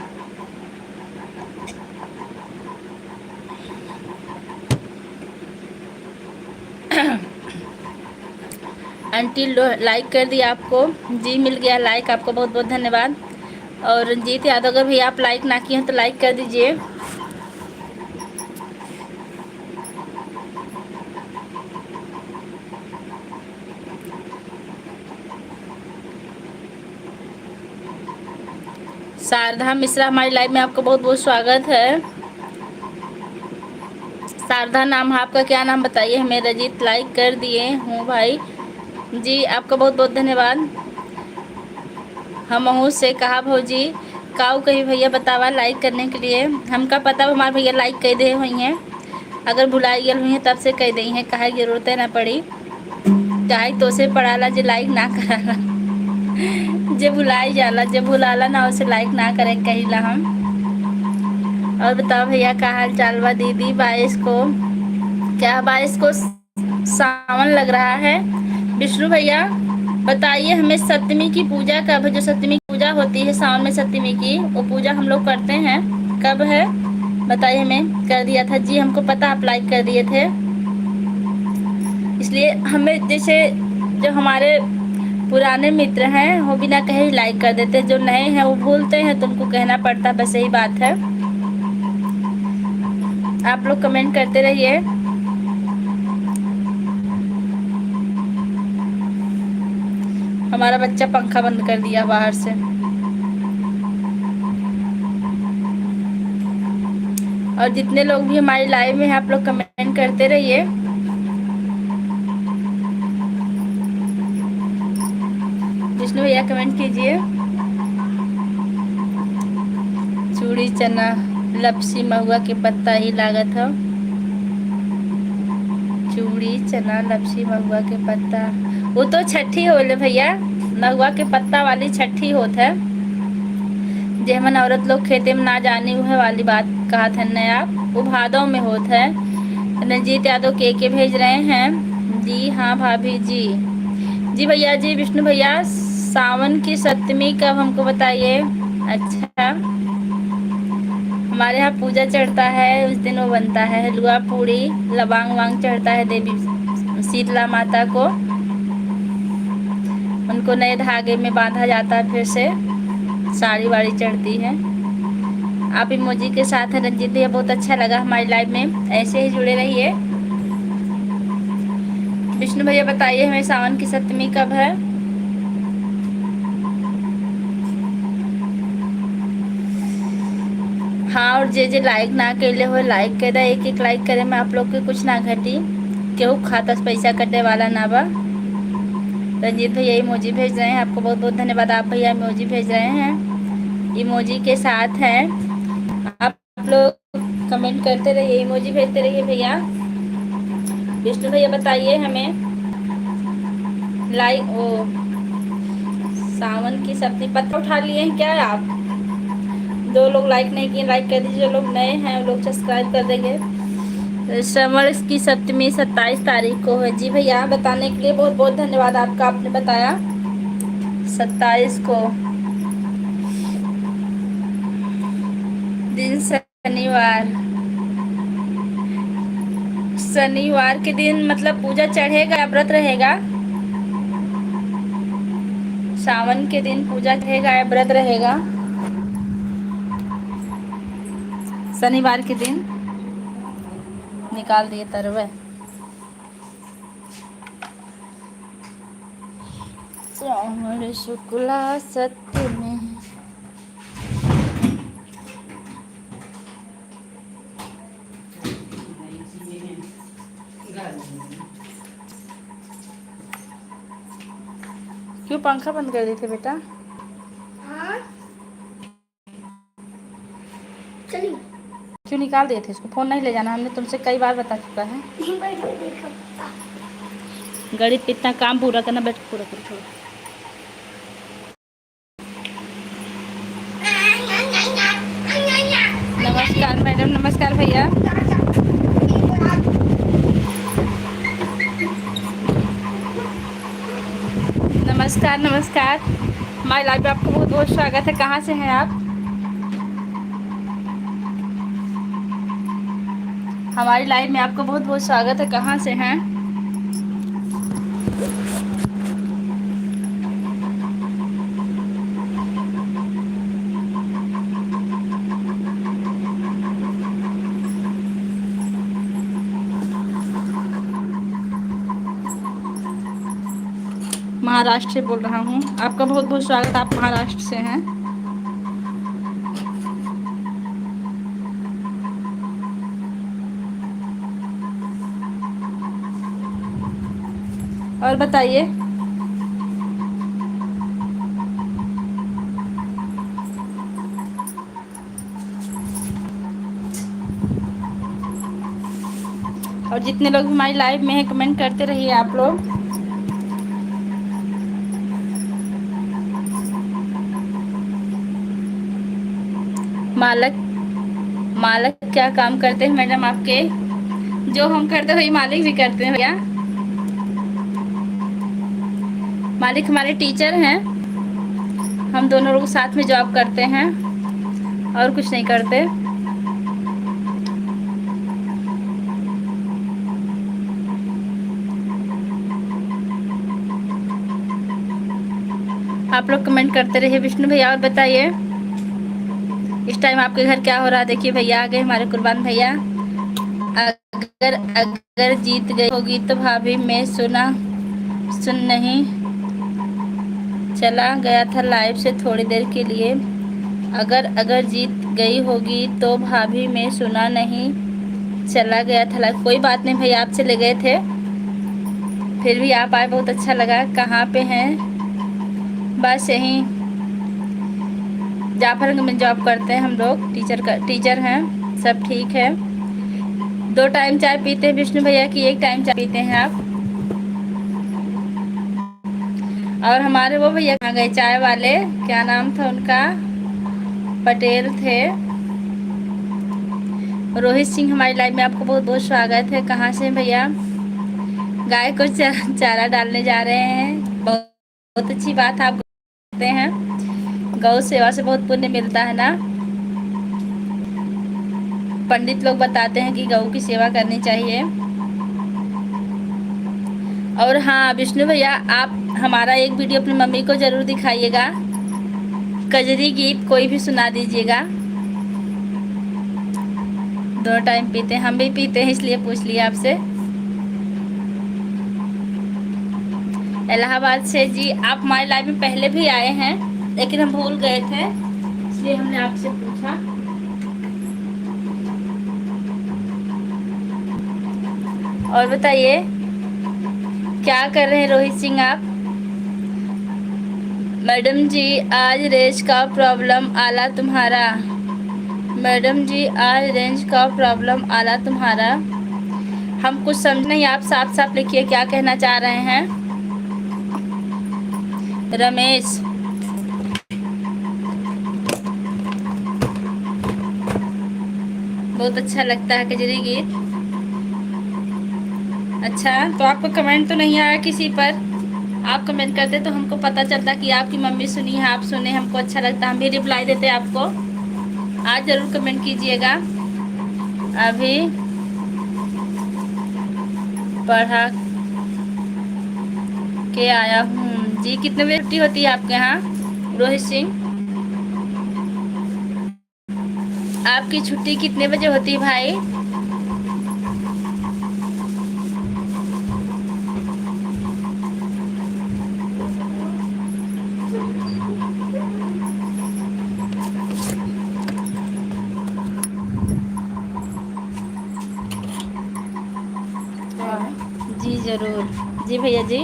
आंटी लाइक कर दिया आपको जी, मिल गया लाइक, आपको बहुत बहुत धन्यवाद। और रंजीत यादव अगर भी आप लाइक ना किए हैं तो लाइक कर दीजिए। शारदा मिश्रा हमारी लाइव में आपको बहुत बहुत स्वागत है। शारदा नाम है आपका, क्या नाम बताइए हमें। रजित लाइक कर दिए हूँ भाई जी, आपका बहुत बहुत धन्यवाद। हम से कहा भौजी काऊ कही भैया बतावा लाइक करने के लिए। हमका पता हमारे भैया लाइक कर दे हुई हैं, अगर भुलाई गल हुई हैं तब से कह दी हैं, कहे जरूरत ना पड़ी। चाहे तो से पढ़ाला जे लाइक ना कराला जे भुलाई जाला, जे भुलाला ना उसे लाइक ना करे कहिला हम। और बताओ भैया का हाल चाल बा। दीदी 22 को, क्या 22 को सावन लग रहा है। विष्णु भैया बताइए हमें सप्तमी की पूजा कब है। जो सप्तमी की पूजा होती है सावन में, सप्तमी की वो पूजा हम लोग करते हैं, कब है बताइए हमें। कर दिया था जी, हमको पता आप लाइक कर दिए थे, इसलिए हमें जैसे जो हमारे पुराने मित्र हैं वो बिना कहे ही लाइक कर देते, जो नए हैं वो भूलते हैं तो उनको कहना पड़ता, बस यही बात है। आप लोग कमेंट करते रहिए। हमारा बच्चा पंखा बंद कर दिया बाहर से। और जितने लोग भी हमारी लाइव में हैं आप लोग कमेंट करते रहिए। विष्णु भैया कमेंट कीजिए। चूड़ी चना लपसी महुआ के पत्ता ही लागत है। चूड़ी चना लपसी महुआ के पत्ता, वो तो छठी होले भैया, महुआ के पत्ता वाली छठी होत है। जेमन औरत लोग खेते में ना जानी हुए वाली बात कहा था न आप, वो भादों में होत है। रंजीत यादव के भेज रहे हैं जी। हाँ भाभी जी। जी भैया जी। विष्णु भैया सावन की सप्तमी कब हमको बताइए। अच्छा, हमारे यहाँ पूजा चढ़ता है, उस दिन वो बनता है हलवा पूड़ी लबांग वांग चढ़ता है देवी शीतला माता को, उनको नए धागे में बांधा जाता है, फिर से साड़ी वाड़ी चढ़ती है। आप इमोजी के साथ हैं रंजीत भैया, बहुत अच्छा लगा हमारी लाइव में, ऐसे ही जुड़े रहिए। विष्णु भैया बताइए हमें सावन की सप्तमी कब है। हाँ, और जे लाइक ना कैले हो लाइक कर दे, एक एक लाइक करे में आप लोग के कुछ ना घटी, केहू खाता से पैसा कटे वाला ना बा। रंजीत भैया इमोजी भेज रहे हैं, आपको बहुत बहुत धन्यवाद। आप भैया इमोजी भेज रहे हैं, इमोजी के साथ हैं आप लोग, कमेंट करते रहिए, इमोजी भेजते रहिए भैया। विष्णु भैया बताइए हमें लाइक ओ सावन की सब्जी पत्ता उठा लिए हैं क्या आप। जो लोग लाइक नहीं किए लाइक कर दीजिए, जो लोग नए हैं वो लोग सब्सक्राइब कर देंगे। श्रवण की सप्तमी 27 तारीख को है जी भैया, बताने के लिए बहुत बहुत धन्यवाद आपका, आपने बताया 27 को दिन शनिवार। शनिवार के दिन मतलब पूजा चढ़ेगा या व्रत रहेगा। सावन के दिन पूजा रहेगा या व्रत रहेगा। शनिवार के दिन निकाल दिए तरवे। श्रावण शुक्ला सत्य में क्यों पंखा बंद कर दिए थे बेटा। हाँ? क्यों निकाल दिए थे इसको। फोन नहीं ले जाना, हमने तुमसे कई बार बता चुका है। गणित पे इतना काम पूरा करना, बैठ पूरा कर छोड़ो। नमस्कार मैडम, नमस्कार भैया। नमस्कार नमस्कार, हमारी लाइव में आपको बहुत बहुत स्वागत है। कहाँ से हैं आप। हमारी लाइव में आपको बहुत बहुत स्वागत है। कहाँ से हैं। महाराष्ट्र से बोल रहा हूँ, आपका बहुत बहुत स्वागत। आप महाराष्ट्र से हैं। और बताइए। और जितने लोग हमारी लाइव में हैं कमेंट करते रहिए आप लोग। मालक मालक क्या काम करते हैं मैडम आपके? जो हम करते हैं वही मालिक भी करते हैं भैया। मालिक हमारे टीचर हैं। हम दोनों लोग साथ में जॉब करते हैं और कुछ नहीं करते। आप लोग कमेंट करते रहिए विष्णु भैया। और बताइए इस टाइम आपके घर क्या हो रहा है। देखिए भैया आ गए हमारे कुर्बान भैया। अगर अगर जीत गई होगी तो भाभी मैं सुन नहीं चला गया था लाइव से थोड़ी देर के लिए। अगर जीत गई होगी तो भाभी मैं सुना नहीं चला गया था लाइव। कोई बात नहीं भैया, आप चले गए थे फिर भी आप आए, बहुत अच्छा लगा। कहाँ पे हैं? बस यहीं जाफरगंज में जॉब करते हैं हम लोग। टीचर हैं। सब ठीक है। 2 टाइम चाय पीते हैं विष्णु भैया की 1 टाइम चाय पीते हैं आप? और हमारे वो भैया कहाँ गए चाय वाले, क्या नाम था उनका? पटेल थे। रोहित सिंह हमारी लाइव में आपको बहुत बहुत स्वागत है। कहाँ से भैया? गाय को चारा डालने जा रहे हैं। बहुत अच्छी बात आप करते हैं। गौ सेवा से बहुत पुण्य मिलता है ना। पंडित लोग बताते हैं कि गौ की सेवा करनी चाहिए। और हाँ विष्णु भैया, आप हमारा एक वीडियो अपनी मम्मी को जरूर दिखाइएगा। कजरी गीत कोई भी सुना दीजिएगा। 2 टाइम पीते हैं, हम भी पीते हैं इसलिए पूछ लिया आपसे। इलाहाबाद से जी, आप हमारे लाइव में पहले भी आए हैं लेकिन हम भूल गए थे इसलिए हमने आपसे पूछा। और बताइए क्या कर रहे हैं रोहित सिंह आप? मैडम जी आज रेंज का प्रॉब्लम आला तुम्हारा। मैडम जी आज रेंज का प्रॉब्लम आला तुम्हारा। हम कुछ समझ नहीं, आप साफ साफ लिखिए क्या कहना चाह रहे हैं। रमेश बहुत अच्छा लगता है कजरी गीत। अच्छा, तो आपको कमेंट तो नहीं आया किसी पर? आप कमेंट करते तो हमको पता चलता कि आपकी मम्मी सुनी है, आप सुने, हमको अच्छा लगता, हम भी रिप्लाई देते आपको। आज जरूर कमेंट कीजिएगा। अभी पढ़ा के आया हूँ जी। कितने बजे छुट्टी होती है आपके यहाँ रोहित सिंह? आपकी छुट्टी कितने बजे होती है भाई? जी जरूर। जी भैया जी,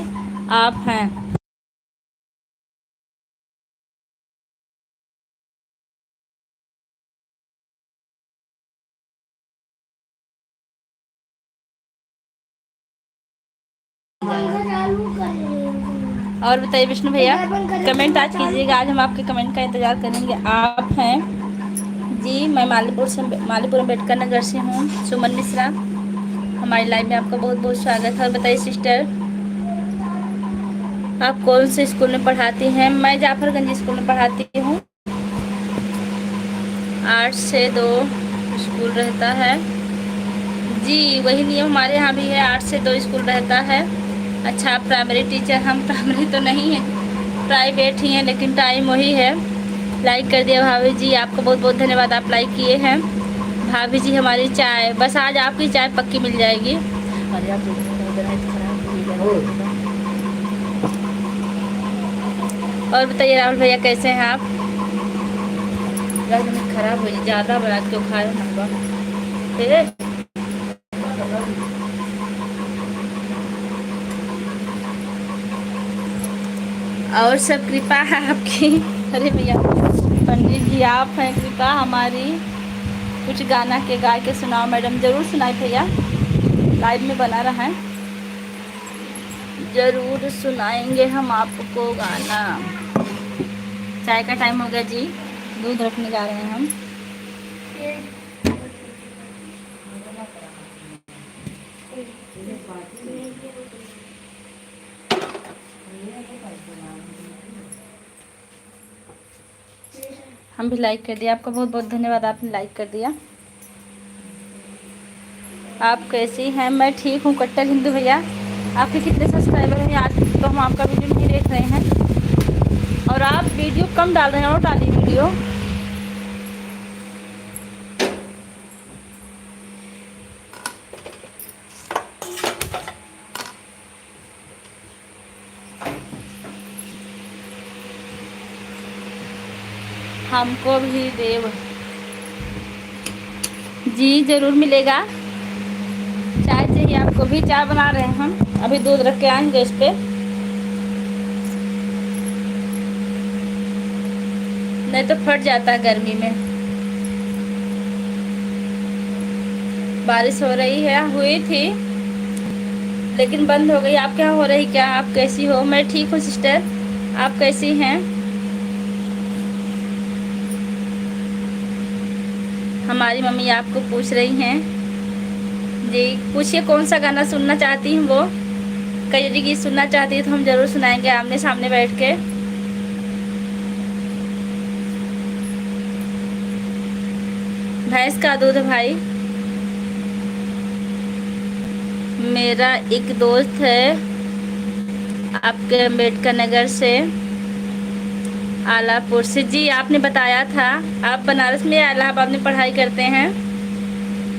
आप हैं। और बताइए विष्णु भैया, कमेंट आज कीजिएगा। आज हम आपके कमेंट का इंतजार करेंगे। आप हैं जी। मैं मालीपुर अम्बेडकर नगर से हूँ। सुमन मिश्रा, हमारी लाइव में आपका बहुत बहुत स्वागत है। और बताइए सिस्टर, आप कौन से स्कूल में पढ़ाती हैं? मैं जाफरगंज स्कूल में पढ़ाती हूँ। 8 से 2 स्कूल रहता है जी। वही नियम हमारे यहाँ भी है, 8 से 2 स्कूल रहता है। अच्छा, आप प्राइमरी टीचर? हम प्राइमरी तो नहीं है, प्राइवेट ही है, लेकिन टाइम वही है। लाइक कर दिया भाभी जी, आपको बहुत बहुत धन्यवाद, आप लाइक किए हैं। भाभी जी हमारी चाय, बस आज आपकी चाय पक्की मिल जाएगी। और बताइए राहुल भैया कैसे हैं आप? खराब हो जाए ज़्यादा बना क्यों खा रहे हैं फिर? और सब कृपा है आपकी। अरे भैया पंडित जी आप हैं, कृपा हमारी। कुछ गाना के गा के सुनाओ मैडम। ज़रूर सुनाए भैया, लाइव में बना रहा है, ज़रूर सुनाएंगे हम आपको गाना। चाय का टाइम हो गया जी, दूध रखने जा रहे हैं हम। हम भी लाइक कर दिया, आपका बहुत बहुत धन्यवाद, आपने लाइक कर दिया। आप कैसी हैं? मैं ठीक हूँ कट्टर हिंदू भैया। आपके कितने सब्सक्राइबर हैं? आज तो हम आपका वीडियो नहीं देख रहे हैं, और आप वीडियो कम डाल रहे हैं, और डालिए वीडियो। हमको भी देव जी ज़रूर मिलेगा। चाय चाहिए आपको भी? चाय बना रहे हैं हम, अभी दूध रख के आएंगे गैस पे। नहीं तो फट जाता है गर्मी में। बारिश हो रही है, हुई थी लेकिन बंद हो गई। आपके यहाँ हो रही क्या? आप कैसी हो? मैं ठीक हूँ सिस्टर, आप कैसी हैं? हमारी मम्मी आपको पूछ रही हैं जी। पूछिए कौन सा गाना सुनना चाहती हैं वो। कजरी गीत सुनना चाहती है तो हम ज़रूर सुनाएंगे आमने सामने बैठ के। भैंस का दूध भाई। मेरा एक दोस्त है आपके अम्बेडकर नगर से, आलापुर से जी। आपने बताया था आप बनारस में इलाहाबाद में पढ़ाई करते हैं।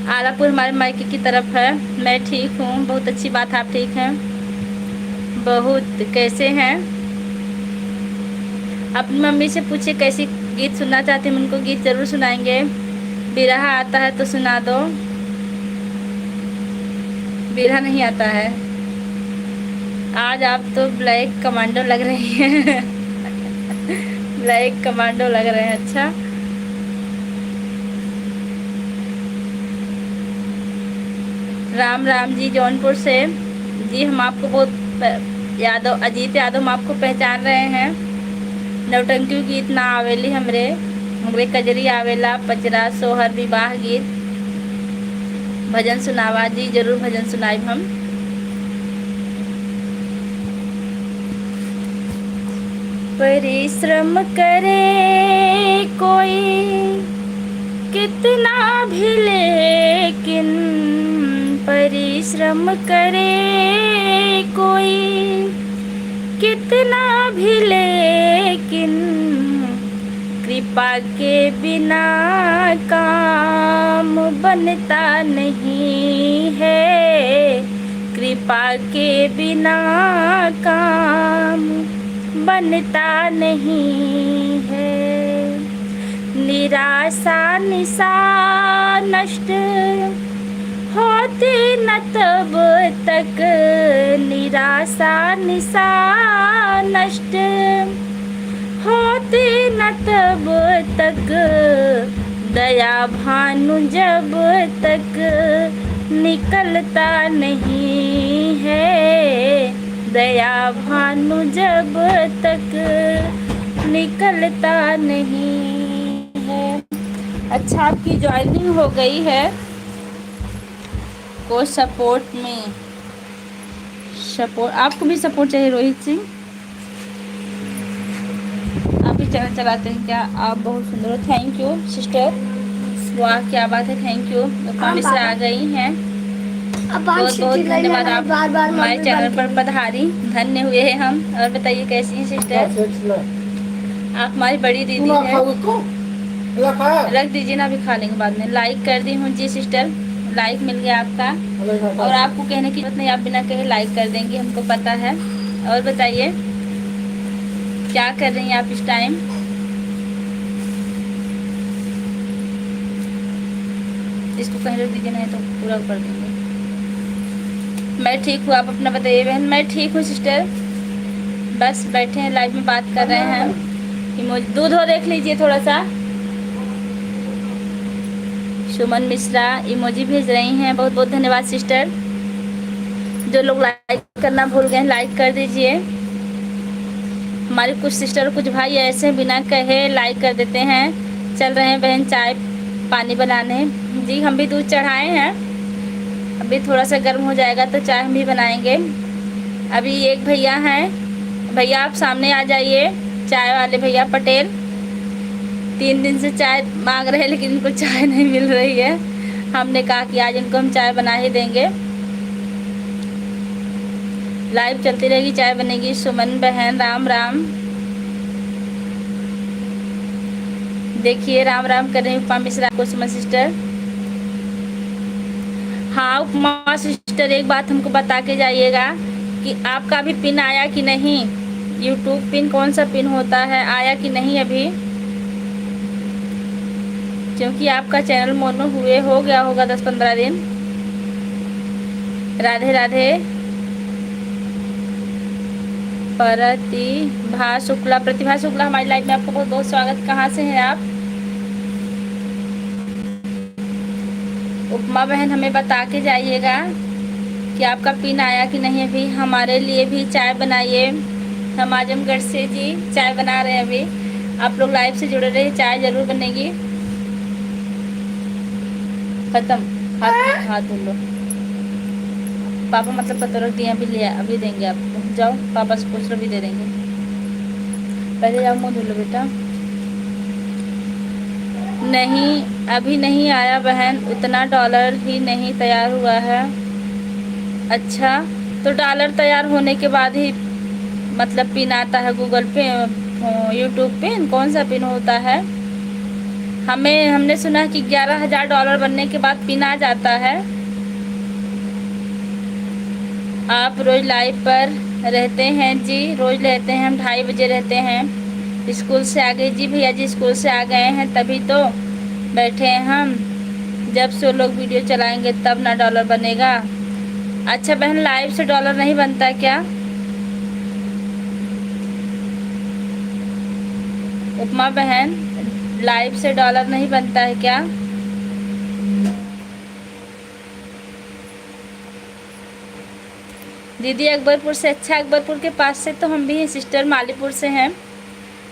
आलापुर हमारे मायके की तरफ है। मैं ठीक हूँ, बहुत अच्छी बात, आप ठीक हैं? बहुत। कैसे हैं? अपनी मम्मी से पूछे कैसी गीत सुनना चाहते हैं, उनको गीत ज़रूर सुनाएंगे। बिरहा आता है तो सुना दो। बिरहा नहीं आता है। आज आप तो ब्लैक कमांडो लग रही हैं। ब्लैक कमांडो लग रहे हैं, अच्छा। राम राम जी जौनपुर से जी। हम आपको बहुत यादव, अजीत यादव, हम आपको पहचान रहे हैं। नौटंकी गीत ना आवेली हमरे कजरी आवेला, पचरा, सोहर, विवाह गीत, भजन सुनावा जी। जरूर भजन सुनाइब हम। परिश्रम करे कोई कितना भी, लेकिन परिश्रम करे कोई कितना भी, लेकिन कृपा के बिना काम बनता नहीं है। कृपा के बिना काम बनता नहीं है। निराशा निशा नष्ट होती न तब तक, निराशा निशा नष्ट होती न तब तक, दया भानु जब तक निकलता नहीं है। दया भानु जब तक निकलता नहीं है। अच्छा, आपकी ज्वाइनिंग हो गई है। को सपोर्ट में सपोर्ट, आपको भी सपोर्ट चाहिए रोहित सिंह? आप भी चैनल चलाते हैं क्या? आप बहुत सुंदर हो। थैंक यू सिस्टर, वाह क्या बात है, थैंक यू। मिश्रा आ गई हैं, बहुत बहुत धन्यवाद। आप हमारे चैनल पर पधारी, धन्य हुए हैं हम। और बताइए कैसी हैं सिस्टर? आप हमारी बड़ी दीदी हैं। रख दीजिए ना, अभी खा लेंगे बाद में। लाइक कर दी हूँ जी सिस्टर, लाइक मिल गया आपका। और आपको कहने की जरूरत नहीं, आप बिना कहे लाइक कर देंगे, हमको पता है। और बताइए क्या कर रही हैं आप इस टाइम? इसको कहीं रख दीजिए, नहीं तो पूरा कर देंगे। मैं ठीक हूँ, आप अपना बताइए बहन। मैं ठीक हूँ सिस्टर, बस बैठे हैं, लाइव में बात कर रहे हैं। इमोजी दूध हो देख लीजिए थोड़ा सा। सुमन मिश्रा इमोजी भेज रही हैं, बहुत बहुत धन्यवाद सिस्टर। जो लोग लाइक करना भूल गए लाइक कर दीजिए। हमारे कुछ सिस्टर कुछ भाई ऐसे बिना कहे लाइक कर देते हैं। चल रहे हैं बहन चाय पानी बनाने। जी हम भी दूध चढ़ाए हैं, अभी थोड़ा सा गर्म हो जाएगा तो चाय हम भी बनाएंगे। अभी एक भैया हैं, भैया आप सामने आ जाइए, चाय वाले भैया पटेल। 3 दिन से चाय मांग रहे हैं लेकिन इनको चाय नहीं मिल रही है। हमने कहा कि आज इनको हम चाय बना ही देंगे। लाइव चलती रहेगी, चाय बनेगी। सुमन बहन राम राम। देखिए राम राम कर रही उपमा मिश्रा को सुमन सिस्टर। हाँ उपमा सिस्टर, एक बात हमको बता के जाइएगा कि आपका भी पिन आया कि नहीं। यूट्यूब पिन कौन सा पिन होता है, आया कि नहीं अभी, क्योंकि आपका चैनल मोनो हुए हो गया होगा 10-15 दिन। राधे राधे। प्रतिभा शुक्ला, प्रतिभा शुक्ला हमारी लाइफ में आपको बहुत बहुत स्वागत। कहाँ से हैं आप? उपमा बहन हमें बता के जाइएगा कि आपका पिन आया कि नहीं। अभी हमारे लिए भी चाय बनाइए। हम आजमगढ़ से जी चाय बना रहे हैं अभी। आप लोग लाइव से जुड़े रहिए, चाय जरूर बनेगी। खत्म, हाथ धो लो। पापा मतलब पता रख दिया, अभी लिया, अभी देंगे आपको। जाओ पापा से पूछ लो, भी दे देंगे। पहले जाओ मुँह धो लो बेटा। नहीं अभी नहीं आया बहन, उतना डॉलर ही नहीं तैयार हुआ है। अच्छा तो डॉलर तैयार होने के बाद ही मतलब पिन आता है गूगल पे, यूट्यूब पिन कौन सा पिन होता है? हमने सुना कि 11,000 डॉलर बनने के बाद पिन आ जाता है। आप रोज लाइव पर रहते हैं? जी रोज रहते हैं हम, 2:30 बजे रहते हैं। स्कूल से आ गए जी भैया जी, स्कूल से आ गए हैं तभी तो बैठे हैं हम। जब से वो लोग वीडियो चलाएंगे तब ना डॉलर बनेगा। अच्छा बहन लाइव से डॉलर नहीं बनता क्या? उपमा बहन लाइव से डॉलर नहीं बनता है क्या? दीदी अकबरपुर से। अच्छा अकबरपुर के पास से तो हम भी हैं सिस्टर, मालीपुर से हैं।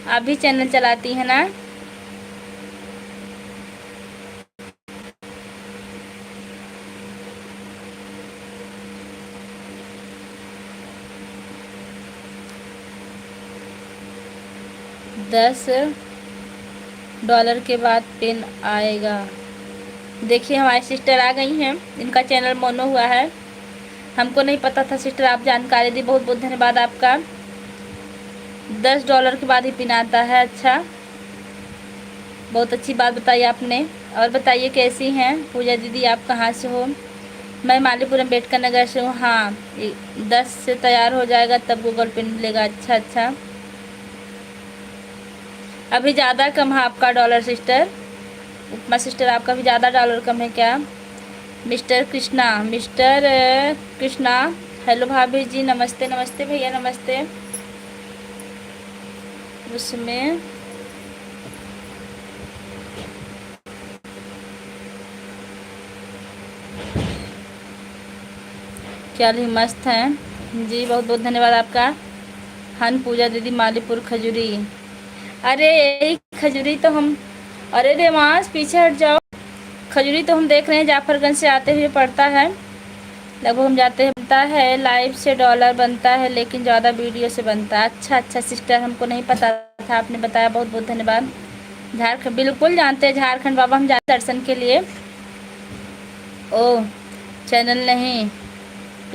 आप भी चैनल चलाती हैं ना? $10 के बाद पिन आएगा। देखिए हमारी सिस्टर आ गई हैं, इनका चैनल मोनो हुआ है। हमको नहीं पता था सिस्टर, आप जानकारी दी, बहुत बहुत धन्यवाद आपका। $10 के बाद ही पिन आता है। अच्छा बहुत अच्छी बात बताई आपने। और बताइए कैसी हैं पूजा दीदी, आप कहाँ से हो? मैं मालीपुर अम्बेडकर नगर से हूँ। हाँ 10 से तैयार हो जाएगा तब गूगल पिन मिलेगा। अच्छा अच्छा अभी ज़्यादा कम है आपका डॉलर सिस्टर। उपमा सिस्टर आपका भी ज़्यादा डॉलर कम है क्या? मिस्टर कृष्णा हेलो भाभी जी, नमस्ते नमस्ते भैया नमस्ते। उसमें क्या ही मस्त हैं जी, बहुत बहुत धन्यवाद आपका। हन पूजा दीदी मालीपुर खजूरी। अरे यही खजूरी तो हम, अरे देवांश पीछे हट जाओ। खजूरी तो हम देख रहे हैं जाफरगंज से आते हुए पड़ता है, लगभग हम जाते हैं। बनता है लाइव से डॉलर बनता है लेकिन ज़्यादा वीडियो से बनता है। अच्छा अच्छा सिस्टर हमको नहीं पता था, आपने बताया, बहुत बहुत धन्यवाद। झारखंड बिल्कुल जानते हैं, झारखंड बाबा हम जाते दर्शन के लिए। ओह चैनल नहीं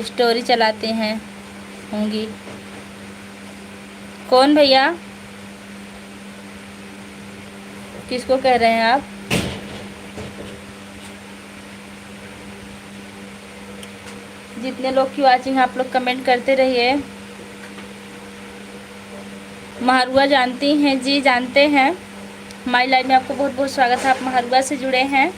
स्टोरी चलाते हैं होंगी। कौन भैया, किसको कह रहे हैं आप? जितने लोग की वाचिंग आप लोग कमेंट करते रहिए। महारुआ जानती हैं? जी जानते हैं। हमारी लाइव में आपको बहुत बहुत स्वागत है, आप महारुआ से जुड़े हैं।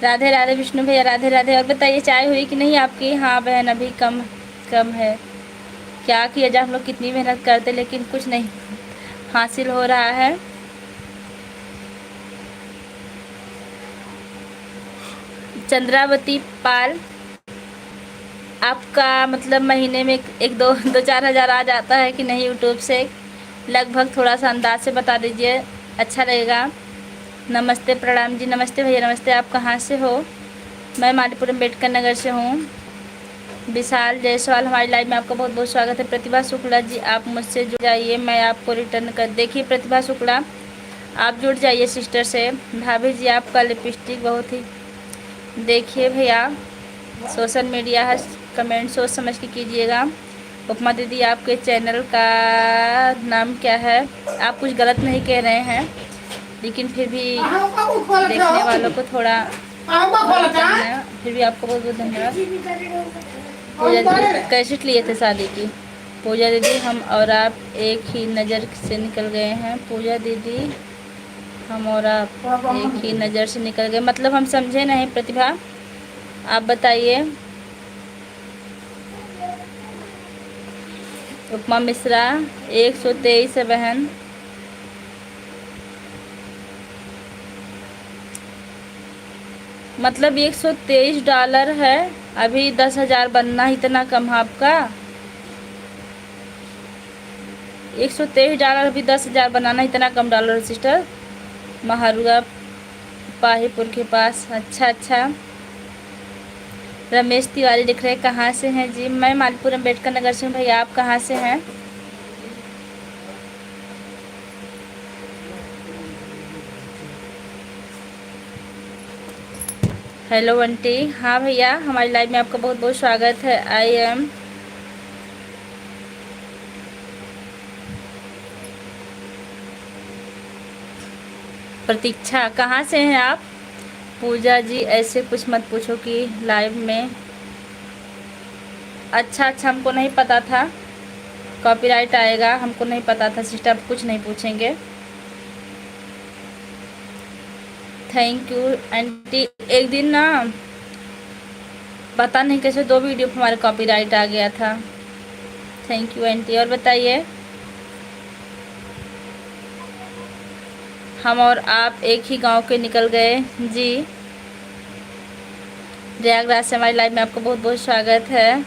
राधे राधे विष्णु भैया, राधे राधे। और बताइए चाय हुई कि नहीं आपकी? हाँ बहन अभी कम है। क्या किया जाए, हम लोग कितनी मेहनत करते लेकिन कुछ नहीं हासिल हो रहा है। चंद्रावती पाल, आपका मतलब महीने में एक दो दो चार हज़ार आ जाता है कि नहीं यूट्यूब से? लगभग थोड़ा सा अंदाज से बता दीजिए, अच्छा रहेगा। नमस्ते, प्रणाम जी। नमस्ते भैया, नमस्ते। आप कहाँ से हो? मैं मालीपुर अम्बेडकर नगर से हूँ। विशाल जायसवाल, हमारी लाइव में आपका बहुत बहुत स्वागत है। प्रतिभा शुक्ला जी, आप मुझसे जुड़ जाइए, मैं आपको रिटर्न कर। देखिए प्रतिभा शुक्ला, आप जुड़ जाइए सिस्टर से। भाभी जी, आपका लिपस्टिक बहुत ही, देखिए भैया सोशल मीडिया है, कमेंट सोच समझ के कीजिएगा। उपमा दीदी, आपके चैनल का नाम क्या है? आप कुछ गलत नहीं कह रहे हैं, लेकिन फिर भी देखने वालों को थोड़ा है। फिर भी आपको बहुत बहुत धन्यवाद। पूजा दीदी, कैसेट लिए थे शादी की? पूजा दीदी, हम और आप एक ही नज़र से निकल गए हैं। पूजा दीदी, हम और आप एक ही नज़र से निकल गए, मतलब हम समझे नहीं। प्रतिभा, आप बताइए। उपमा मिश्रा, 123 है बहन। मतलब $123 है, अभी 10,000 बनना इतना कम है आपका? $123, अभी 10,000 बनाना इतना कम डॉलर सिस्टर। महारुआ पाहीपुर के पास, अच्छा अच्छा। रमेश तिवारी लिख रहे हैं, कहाँ से हैं जी? मैं मालपुर अम्बेडकर नगर से हूँ। भैया आप कहाँ से हैं? हेलो बंटी, हाँ भैया हमारी लाइव में आपका बहुत बहुत स्वागत है। आई एम प्रतीक्षा, कहाँ से हैं आप? पूजा जी, ऐसे कुछ मत पूछो कि लाइव में। अच्छा अच्छा, हमको नहीं पता था कॉपीराइट आएगा, हमको नहीं पता था सिस्टर, कुछ नहीं पूछेंगे। Thank you aunty. एक दिन ना पता नहीं कैसे 2 वीडियो पर हमारे कॉपीराइट आ गया था। Thank you aunty. और बताइए। हम और आप एक ही गांव के निकल गए जी। प्रयागराज से हमारी लाइव में आपका बहुत बहुत स्वागत है।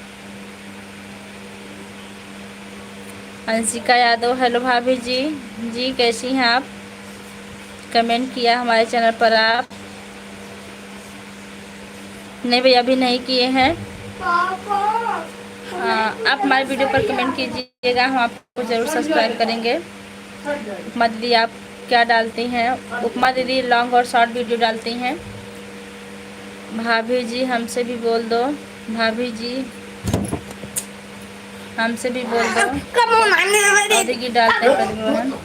अंशिका यादव, हेलो भाभी जी। जी कैसी हैं आप? कमेंट किया हमारे चैनल पर आप? नहीं भैया, अभी नहीं किए हैं। आप हमारे वीडियो पर कमेंट कीजिएगा, हम आपको ज़रूर सब्सक्राइब करेंगे। उपमा दीदी, आप क्या डालती हैं? उपमा दीदी लॉन्ग और शॉर्ट वीडियो डालती हैं। भाभी जी, हमसे भी बोल दो। भाभी जी, हमसे भी बोल दो। की डालते हैं।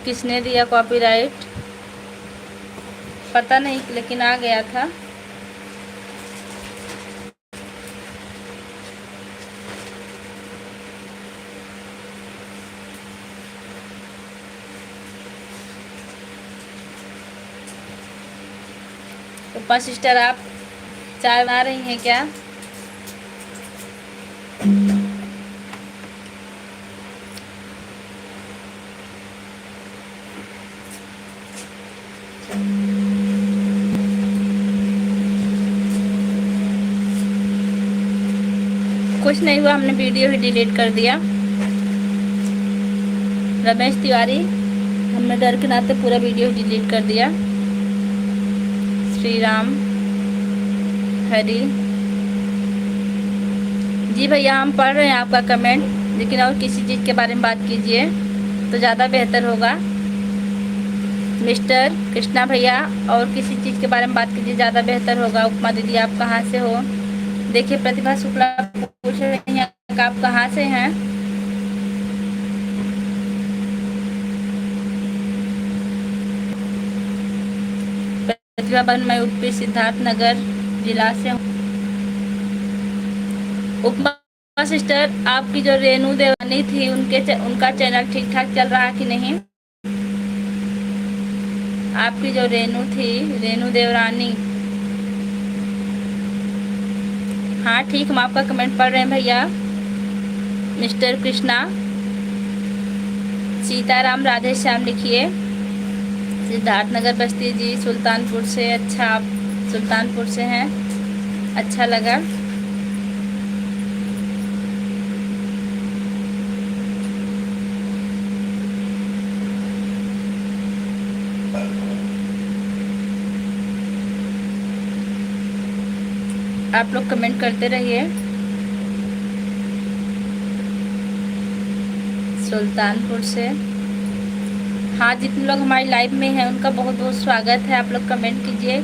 किसने दिया कॉपीराइट? पता नहीं, लेकिन आ गया था। उपमा सिस्टर, आप चाय बना रही हैं क्या? कुछ नहीं हुआ, हमने वीडियो ही डिलीट कर दिया। रमेश तिवारी, हमने डर के नाते पूरा वीडियो ही डिलीट कर दिया। श्री राम हरी जी, भैया हम पढ़ रहे हैं आपका कमेंट, लेकिन और किसी चीज़ के बारे में बात कीजिए तो ज़्यादा बेहतर होगा। मिस्टर कृष्णा भैया, और किसी चीज़ के बारे में बात कीजिए, ज़्यादा बेहतर होगा। उपमा दीदी, आप कहाँ से हो? देखिए प्रतिभा शुक्ला पूछ रही हैं कि आप कहाँ से हैं? प्रतिभा बहन, मैं यूपी सिद्धार्थ नगर जिला से हूँ। उपमा सिस्टर, आपकी जो रेनू देवानी थी उनका चैनल ठीक ठाक चल रहा कि नहीं? आपकी जो रेनू थी, रेनू देवरानी, हाँ ठीक, हम आपका कमेंट पढ़ रहे हैं भैया। मिस्टर कृष्णा, सीताराम राधे श्याम लिखिए। सिद्धार्थ नगर बस्ती जी सुल्तानपुर से, अच्छा आप सुल्तानपुर से हैं, अच्छा लगा। आप लोग कमेंट करते रहिए। सुल्तानपुर से, हाँ जितने लोग हमारी लाइव में हैं उनका बहुत बहुत स्वागत है। आप लोग कमेंट कीजिए,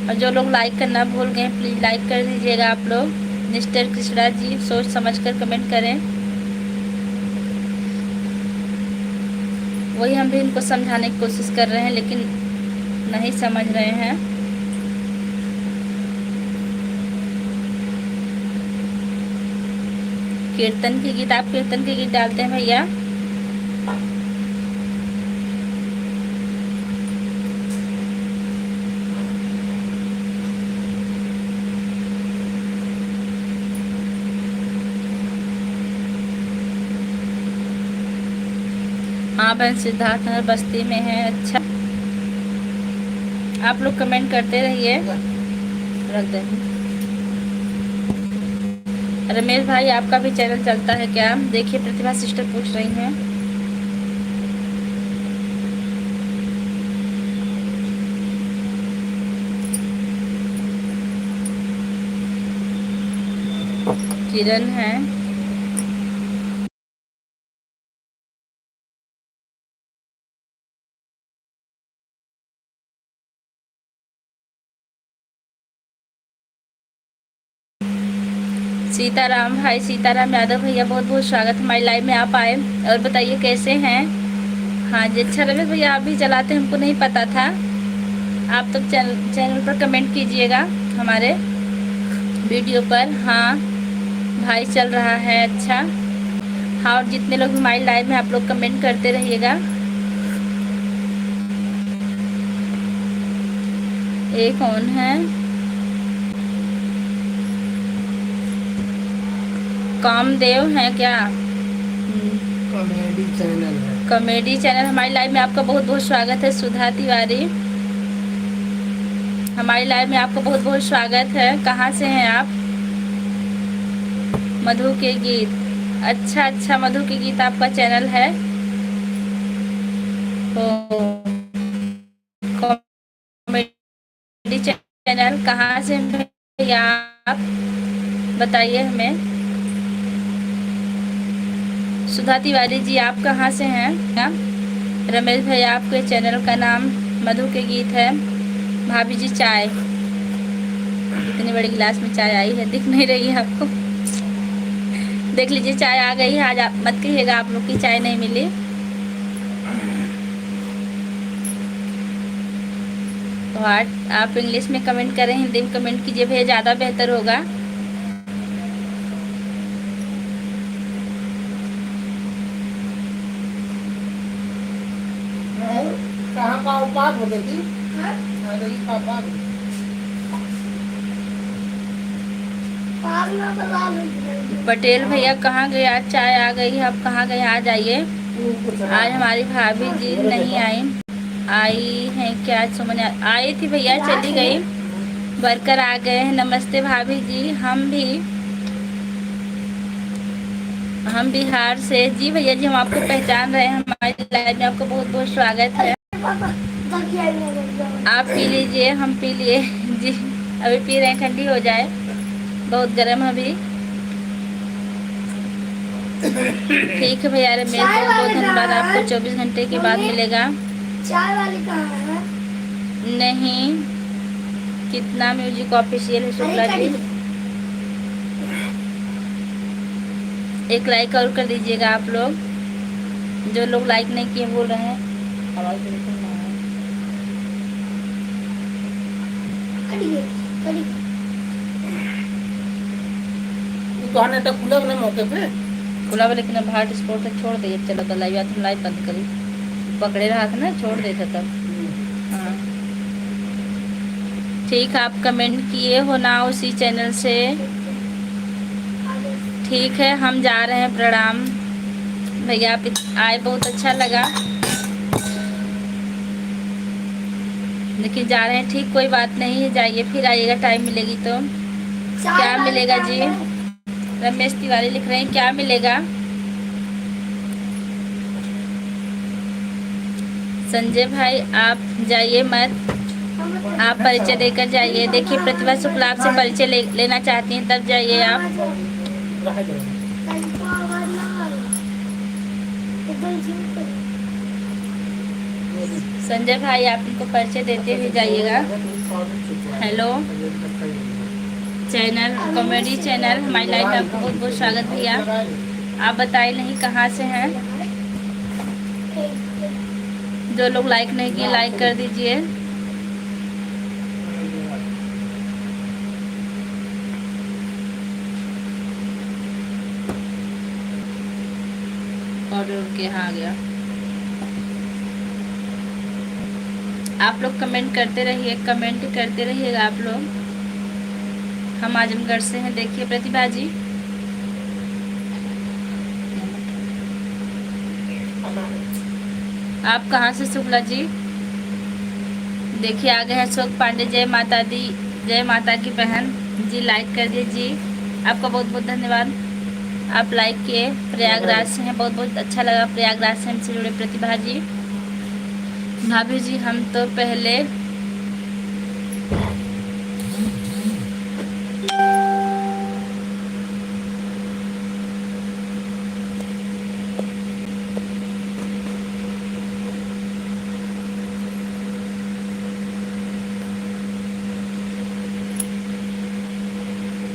और जो लोग लाइक करना भूल गए प्लीज़ लाइक कर दीजिएगा आप लोग। मिस्टर कृष्णा जी सोच समझ कर कमेंट करें। वही हम भी इनको समझाने की कोशिश कर रहे हैं लेकिन नहीं समझ रहे हैं। कीर्तन के गीत, आप कीर्तन के गीत डालते हैं भैया? हाँ बहन सिद्धार्थ नगर बस्ती में है, अच्छा आप लोग कमेंट करते रहिए। रख दें। रमेश भाई आपका भी चैनल चलता है क्या? देखिए प्रतिभा सिस्टर पूछ रही हैं। किरण है, सीताराम भाई, सीताराम यादव भैया बहुत बहुत स्वागत हमारी लाइव में आप आए। और बताइए कैसे हैं? हाँ जी अच्छा रमेश भैया आप भी चलाते हैं, हमको नहीं पता था। आप तो चैनल पर कमेंट कीजिएगा हमारे वीडियो पर। हाँ भाई चल रहा है, अच्छा। हाँ और जितने लोग हमारी लाइव में आप लोग कमेंट करते रहिएगा। ये कौन है? कामदेव है क्या? कॉमेडी चैनल है। कॉमेडी चैनल, हमारी लाइव में आपका बहुत बहुत स्वागत है। सुधा तिवारी, हमारी लाइव में आपका बहुत बहुत स्वागत है। कहाँ से हैं आप? मधु के गीत, अच्छा अच्छा मधु के गीत आपका चैनल है। कॉमेडी चैनल कहाँ से भैया आप बताइए हमें। सुधा तिवारी जी आप कहाँ से हैं? रमेश भैया आपके चैनल का नाम मधु के गीत है। भाभी जी चाय, इतनी बड़ी गिलास में चाय आई है, दिख नहीं रही है आपको? देख लीजिए चाय आ गई है। आज आप मत कहिएगा आप लोग की चाय नहीं मिली। तो आप इंग्लिश में कमेंट करें, हिंदी में कमेंट कीजिए भैया, ज़्यादा बेहतर होगा। कहाँ का उपास हो गई? पटेल भैया कहाँ गए? आज चाय आ गई है, आप कहाँ गए? आ जाइए। आज हमारी भाभी जी नहीं आई हैं क्या? आज सुमन आई थी भैया, चली गई। वर्कर आ गए हैं। नमस्ते भाभी जी। हम बिहार से जी भैया जी, हम आपको पहचान रहे हैं। हमारी लाइव में आपका बहुत बहुत स्वागत है। आप पी लीजिए, हम पी लिए जी, अभी पी रहे हैं, ठंडी हो जाए, बहुत गर्म है अभी। ठीक है भैया रमेश, बहुत बहुत धन्यवाद। आपको 24 घंटे के बाद मिलेगा। चाय वाली कहाँ है? नहीं, कितना म्यूजिक ऑफिशियल है शुक्ला जी। एक लाइक और कर दीजिएगा आप लोग, जो लोग लाइक नहीं किए बोल रहे हैं। आवाज बिल्कुल ना तो खुला ना मौके पे खुला, लेकिन अब हार्ट स्पॉट है, छोड़ दिए। चलो तो लाइव तुम लाइव बंद करी, पकड़े रहा था ना, छोड़ देता तब। हाँ ठीक, आप कमेंट किए हो ना उसी चैनल से। ठीक है, हम जा रहे हैं। प्रणाम भैया, आप आए, बहुत अच्छा लगा। लेकिन जा रहे हैं, ठीक, कोई बात नहीं है, जाइए, फिर आइएगा, टाइम मिलेगी तो। क्या मिलेगा जी? रमेश तिवारी लिख रहे हैं, क्या मिलेगा? संजय भाई आप जाइए मत, आप परिचय देकर जाइए। देखिए प्रतिभा शुक्ला आपसे परिचय लेना चाहती हैं, तब जाइए आप। संजय भाई आप इनको परिचय देते हुए जाइएगा। हेलो चैनल, कॉमेडी चैनल हमारी लाइफ में आपका बहुत बहुत स्वागत भैया। आप बताइए नहीं कहाँ से हैं? जो लोग लाइक नहीं किए लाइक कर दीजिए। और के यहाँ आ गया। आप लोग कमेंट करते रहिए, कमेंट करते रहिएगा आप लोग। हम आजमगढ़ से हैं। देखिए प्रतिभा जी, आप कहाँ से? शुक्ला जी देखिए आ गए हैं। अशोक पांडे, जय माता दी, जय माता की बहन जी, लाइक कर दिए जी, आपका बहुत बहुत धन्यवाद। आप लाइक किए। प्रयागराज से हैं, बहुत बहुत अच्छा लगा प्रयागराज से हमसे जुड़े प्रतिभा जी। भाभी जी हम तो पहले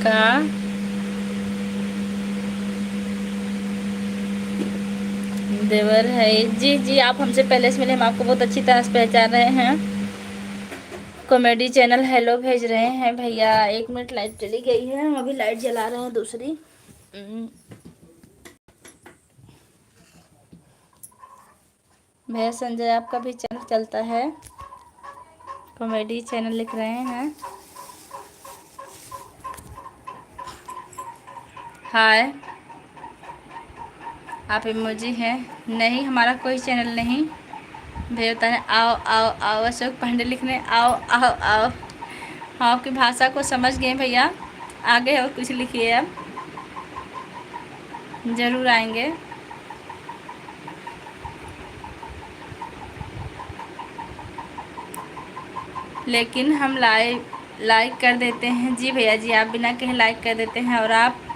का देवर है जी। जी आप हमसे पहले से मिले, हम आपको बहुत अच्छी तरह से पहचान रहे हैं। कॉमेडी चैनल हेलो भेज रहे हैं भैया। 1 मिनट, लाइट चली गई है, हम अभी लाइट जला रहे हैं दूसरी। भैया संजय आपका भी चैनल चलता है? कॉमेडी चैनल लिख रहे हैं। हाय, आप इमोजी हैं? नहीं, हमारा कोई चैनल नहीं। भैया बताने आओ आओ आओ। अशोक पांडे लिख रहे हैं आओ आओ आओ। हाँ, आपकी भाषा को समझ गए भैया। आगे और कुछ लिखिए, अब ज़रूर आएंगे। लेकिन हम लाइक कर देते हैं जी भैया जी, आप बिना कहे लाइक कर देते हैं। और आप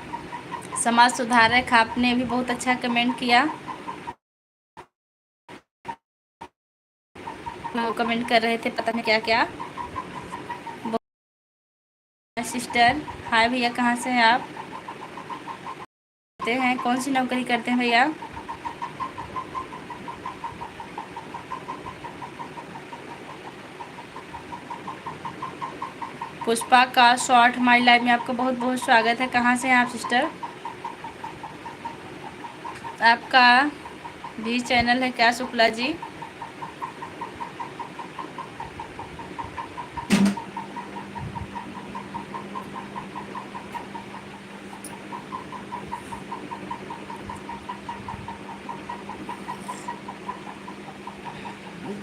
समाज सुधारक, आपने भी बहुत अच्छा कमेंट किया। वो कमेंट कर रहे थे पता नहीं क्या क्या। सिस्टर हाय भैया, कहाँ से हैं आप? करते हैं, कौन सी नौकरी करते हैं भैया? पुष्पा का शॉर्ट हमारी लाइफ में आपका बहुत बहुत स्वागत है। कहाँ से हैं आप सिस्टर? आपका भी चैनल है क्या शुक्ला जी?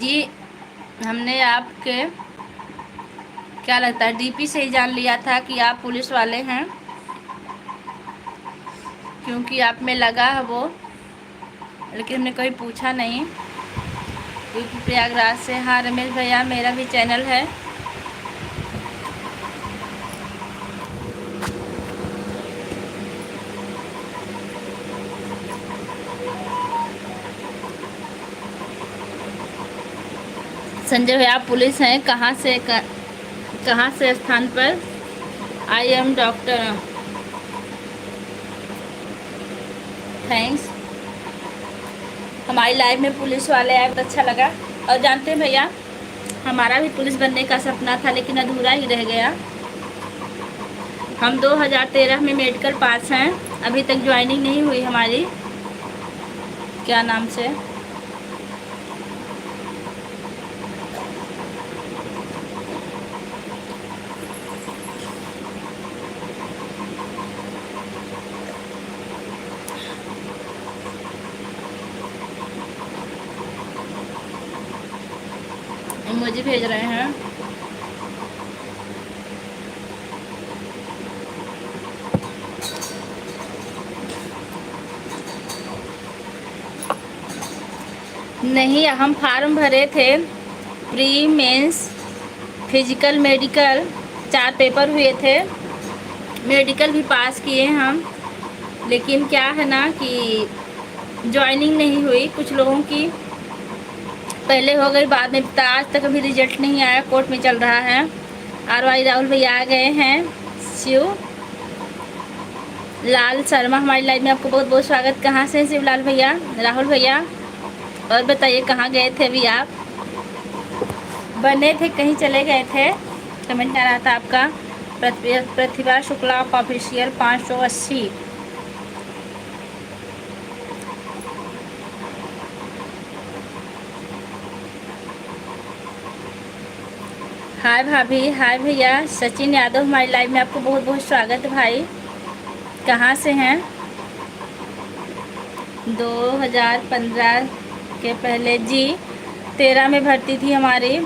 जी हमने आपके क्या लगता है डीपी से ही जान लिया था कि आप पुलिस वाले हैं, क्योंकि आप में लगा है वो, लेकिन हमने कोई पूछा नहीं। यूपी प्रयागराज से। हाँ रमेश भैया, मेरा भी चैनल है। संजय भैया आप पुलिस हैं? कहाँ से स्थान पर? I am doctor. थैंक्स। हमारी लाइफ में पुलिस वाले आए, बहुत अच्छा लगा। और जानते हैं भैया, हमारा भी पुलिस बनने का सपना था, लेकिन अधूरा ही रह गया। हम 2013 में मेडिकल पास हैं, अभी तक ज्वाइनिंग नहीं हुई हमारी। क्या नाम से? इमोजी भेज रहे हैं। नहीं, हम फार्म भरे थे, pre mains physical medical 4 paper हुए थे, मेडिकल भी पास किए हम, लेकिन क्या है ना कि ज्वाइनिंग नहीं हुई। कुछ लोगों की पहले हो गई, बाद में आज तक अभी रिजल्ट नहीं आया, कोर्ट में चल रहा है। RY राहुल भैया आ गए हैं। शिव लाल शर्मा हमारी लाइव में आपको बहुत बहुत स्वागत। कहाँ से हैं शिवलाल भैया, राहुल भैया? और बताइए कहाँ गए थे अभी आप? बने थे, कहीं चले गए थे? कमेंट आ रहा था आपका। प्रतिभा शुक्ला ऑफिशियल 580। हाय भाभी, हाय भैया। सचिन यादव हमारी लाइव में आपको बहुत बहुत स्वागत भाई। कहाँ से हैं? 2015 के पहले जी 13 में भर्ती थी हमारी,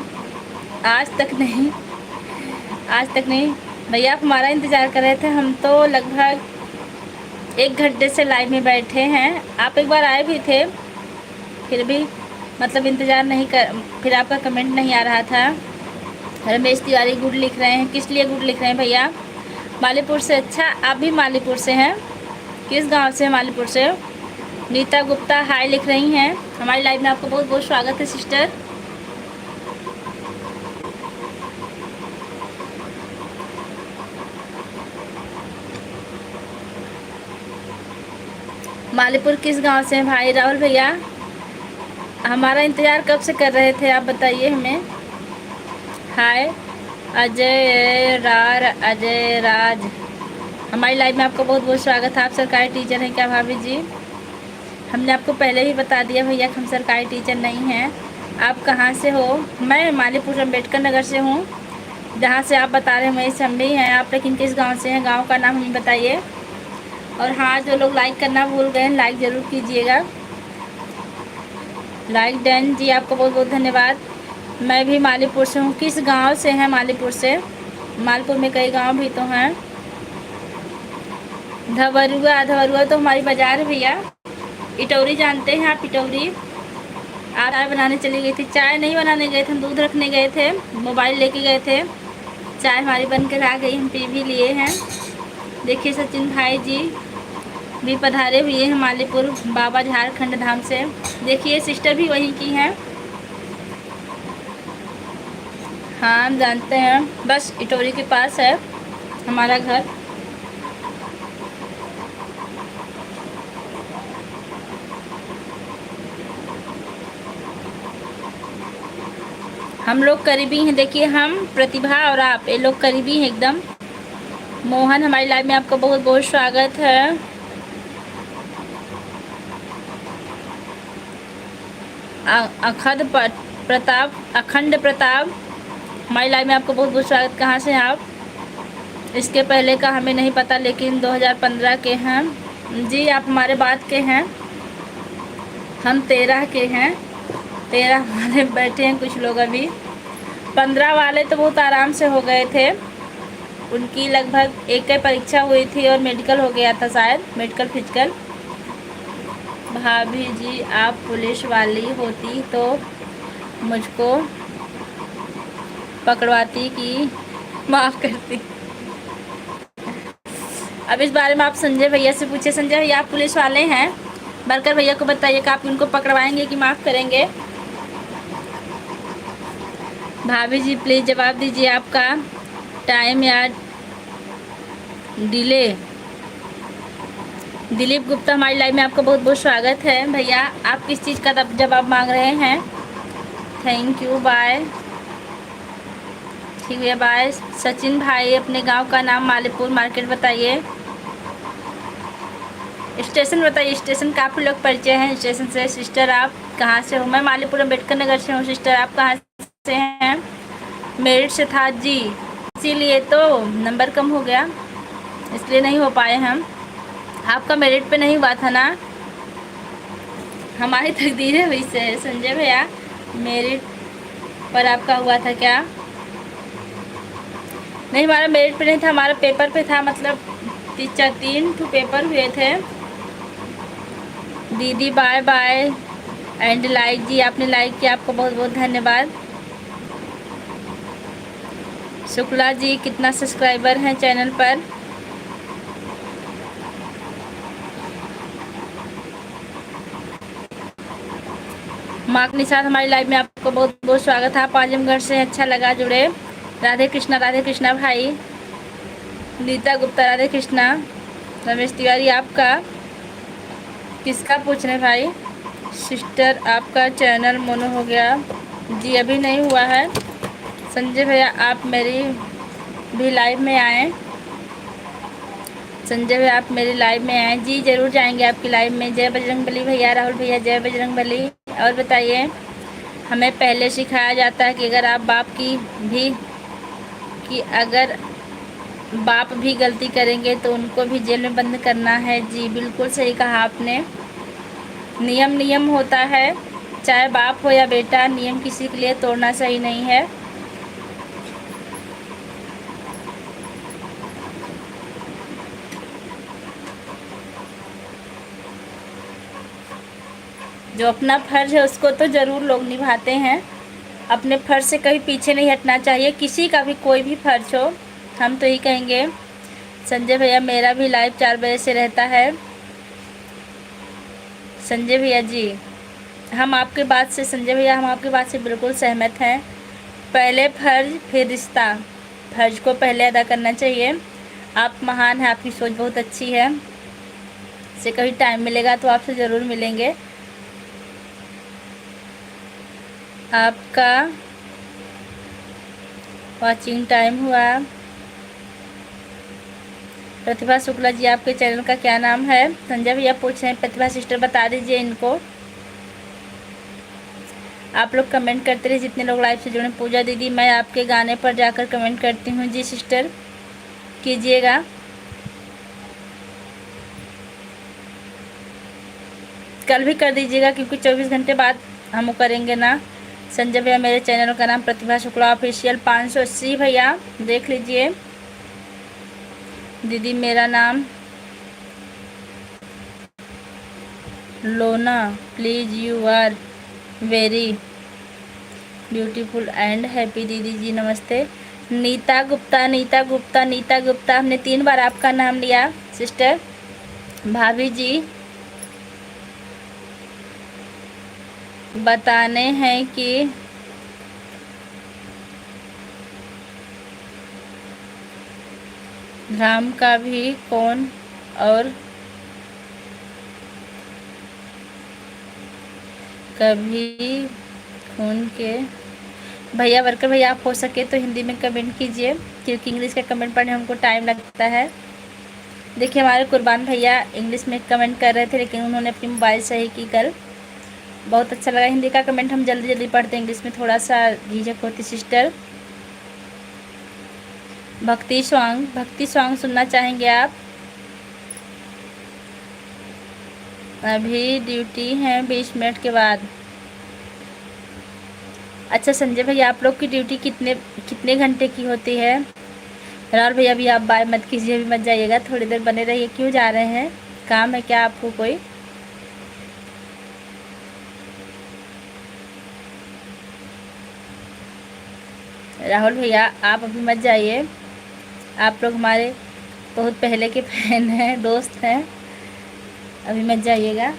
आज तक नहीं, आज तक नहीं। भैया आप हमारा इंतज़ार कर रहे थे, हम तो लगभग 1 घंटे से लाइव में बैठे हैं। आप एक बार आए भी थे, फिर भी मतलब इंतज़ार नहीं कर, फिर आपका कमेंट नहीं आ रहा था। रमेश तिवारी गुड लिख रहे हैं, किस लिए गुड लिख रहे हैं भैया? मालीपुर से। अच्छा, आप भी मालीपुर से हैं? किस गांव से हैं मालीपुर से? नीता गुप्ता हाय लिख रही हैं। हमारी लाइव में आपको बहुत बहुत स्वागत है सिस्टर। मालीपुर किस गांव से हैं भाई राहुल भैया? हमारा इंतज़ार कब से कर रहे थे आप बताइए हमें। हाय अजय राज, हमारी लाइव में आपको बहुत बहुत स्वागत है। आप सरकारी टीचर हैं क्या भाभी जी? हमने आपको पहले ही बता दिया भैया कि हम सरकारी टीचर नहीं हैं। आप कहाँ से हो? मैं मालीपुर अम्बेडकर नगर से हूँ, जहाँ से आप बता रहे हैं वहीं से हम भी हैं। आप लेकिन किस गांव से हैं? गांव का नाम हमें बताइए। और हाँ, जो लोग लाइक करना भूल गए हैं, लाइक ज़रूर कीजिएगा। लाइक डन जी, आपको बहुत बहुत धन्यवाद। मैं भी मालीपुर से हूँ। किस गांव से हैं मालीपुर से? मालपुर में कई गांव भी तो हैं। धवरुआ तो हमारी बाज़ार है भैया। इटौरी जानते हैं आप? इटौरी आप चाय बनाने चली गई थी? चाय नहीं बनाने गए थे, हम दूध रखने गए थे, मोबाइल लेके गए थे। चाय हमारी बनकर आ गई, हम पी भी लिए हैं। देखिए सचिन भाई जी भी पधारे हुए हैं मालीपुर बाबा झारखंड धाम से। देखिए सिस्टर भी वहीं की हैं। हाँ हम जानते हैं, बस इटौरी के पास है हमारा घर। हम लोग करीबी हैं। देखिए हम प्रतिभा और आप, ये लोग करीबी हैं एकदम। मोहन हमारी लाइव में आपका बहुत बहुत स्वागत है। अखंड प्रताप हमारी लाइव में आपको बहुत बहुत स्वागत। कहाँ से हैं आप? इसके पहले का हमें नहीं पता, लेकिन 2015 के हैं जी। आप हमारे बाद के हैं, हम 13 के हैं। 13 हमारे बैठे हैं कुछ लोग अभी। 15 वाले तो बहुत आराम से हो गए थे, उनकी लगभग एक ही परीक्षा हुई थी और मेडिकल हो गया था शायद, मेडिकल फिजिकल। भाभी जी आप पुलिस वाली होती तो मुझको पकड़वाती कि माफ़ करती। अब इस बारे में आप संजय भैया से पूछिए। संजय भैया आप पुलिस वाले हैं, बरकर भैया को बताइए कि आप उनको पकड़वाएंगे कि माफ़ करेंगे। भाभी जी प्लीज़ जवाब दीजिए, आपका टाइम या डिले। दिलीप गुप्ता हमारी लाइव में आपका बहुत बहुत स्वागत है भैया। आप किस चीज़ का जवाब मांग रहे हैं? Thank you, bye. ठीक है, बाय। सचिन भाई अपने गांव का नाम मालीपुर मार्केट बताइए। स्टेशन बताइए, स्टेशन काफ़ी लोग परिचय हैं स्टेशन से। सिस्टर आप कहाँ से हो? मैं मालीपुर अम्बेडकर नगर से हूँ। सिस्टर आप कहाँ से हैं? मेरिट से था जी, इसीलिए तो नंबर कम हो गया, इसलिए नहीं हो पाए हम। आपका मेरिट पे नहीं हुआ था ना? हमारी तकदीर है वैसे। संजय भैया मेरिट पर आपका हुआ था क्या? नहीं, हमारा मेरिट पे नहीं था, हमारा पेपर पे था। मतलब 3 ठो पेपर हुए थे। दीदी बाय बाय एंड लाइक जी, आपने लाइक किया, आपको बहुत बहुत धन्यवाद। शुक्ला जी, कितना सब्सक्राइबर हैं चैनल पर? माँ के साथ हमारी लाइव में आपको बहुत बहुत स्वागत है। आप आजमगढ़ से, अच्छा लगा जुड़े। राधे कृष्णा भाई। नीता गुप्ता राधे कृष्णा। रमेश तिवारी, आपका किसका पूछ रहे भाई? सिस्टर, आपका चैनल मोनो हो गया जी? अभी नहीं हुआ है। संजय भैया, आप मेरी भी लाइव में आएँ। संजय भैया, आप मेरी लाइव में आएँ जी, ज़रूर जाएंगे आपकी लाइव में। जय बजरंगबली भैया। राहुल भैया, जय बजरंगबली। और बताइए, हमें पहले सिखाया जाता है कि अगर बाप भी गलती करेंगे तो उनको भी जेल में बंद करना है। जी बिल्कुल सही कहा आपने। नियम होता है, चाहे बाप हो या बेटा, नियम किसी के लिए तोड़ना सही नहीं है। जो अपना फर्ज है उसको तो ज़रूर लोग निभाते हैं। अपने फर्ज से कभी पीछे नहीं हटना चाहिए, किसी का भी कोई भी फर्ज हो। हम तो यही कहेंगे। संजय भैया, मेरा भी लाइव 4 बजे से रहता है। संजय भैया जी, हम आपके बात से, संजय भैया, हम आपकी बात से बिल्कुल सहमत हैं। पहले फर्ज फिर रिश्ता, फर्ज को पहले अदा करना चाहिए। आप महान हैं, आपकी सोच बहुत अच्छी है। से कभी टाइम मिलेगा तो आपसे ज़रूर मिलेंगे। आपका वॉचिंग टाइम हुआ। प्रतिभा शुक्ला जी, आपके चैनल का क्या नाम है? संजय भैया पूछ रहे हैं। प्रतिभा सिस्टर, बता दीजिए इनको। आप लोग कमेंट करते रहिए, जितने लोग लाइव से जुड़े। पूजा दीदी, मैं आपके गाने पर जाकर कमेंट करती हूँ। जी सिस्टर, कीजिएगा। कल भी कर दीजिएगा, क्योंकि 24 घंटे बाद हम करेंगे ना। संजय भैया, मेरे चैनल का नाम प्रतिभा शुक्ला ऑफिशियल 580 भैया, देख लीजिए। दीदी, मेरा नाम Lona. Please, you are very beautiful and happy. दीदी जी नमस्ते। नीता गुप्ता, हमने 3 बार आपका नाम लिया सिस्टर। भाभी जी, बताने हैं कि राम का भी कौन और कभी खून के। भैया वर्कर भैया, आप हो सके तो हिंदी में कमेंट कीजिए, क्योंकि इंग्लिश का कमेंट पढ़ने में हमको टाइम लगता है। देखिए, हमारे कुर्बान भैया इंग्लिश में कमेंट कर रहे थे, लेकिन उन्होंने अपनी मोबाइल सही की कल। बहुत अच्छा लगा। हिंदी का कमेंट हम जल्दी जल्दी पढ़ते हैं, इंग्लिश में थोड़ा सा झिझक होती। सिस्टर भक्ति सॉन्ग सुनना चाहेंगे आप? अभी ड्यूटी है 20 मिनट के बाद। अच्छा संजय भैया, आप लोग की ड्यूटी कितने घंटे की होती है? राहुल भैया भी आप बाय मत कीजिए, अभी मत जाइएगा, थोड़ी देर बने रहिए। क्यों जा रहे हैं? काम है क्या आपको कोई? राहुल भैया, आप अभी मत जाइए। आप लोग हमारे बहुत पहले के फैन हैं, दोस्त हैं, अभी मत जाइएगा।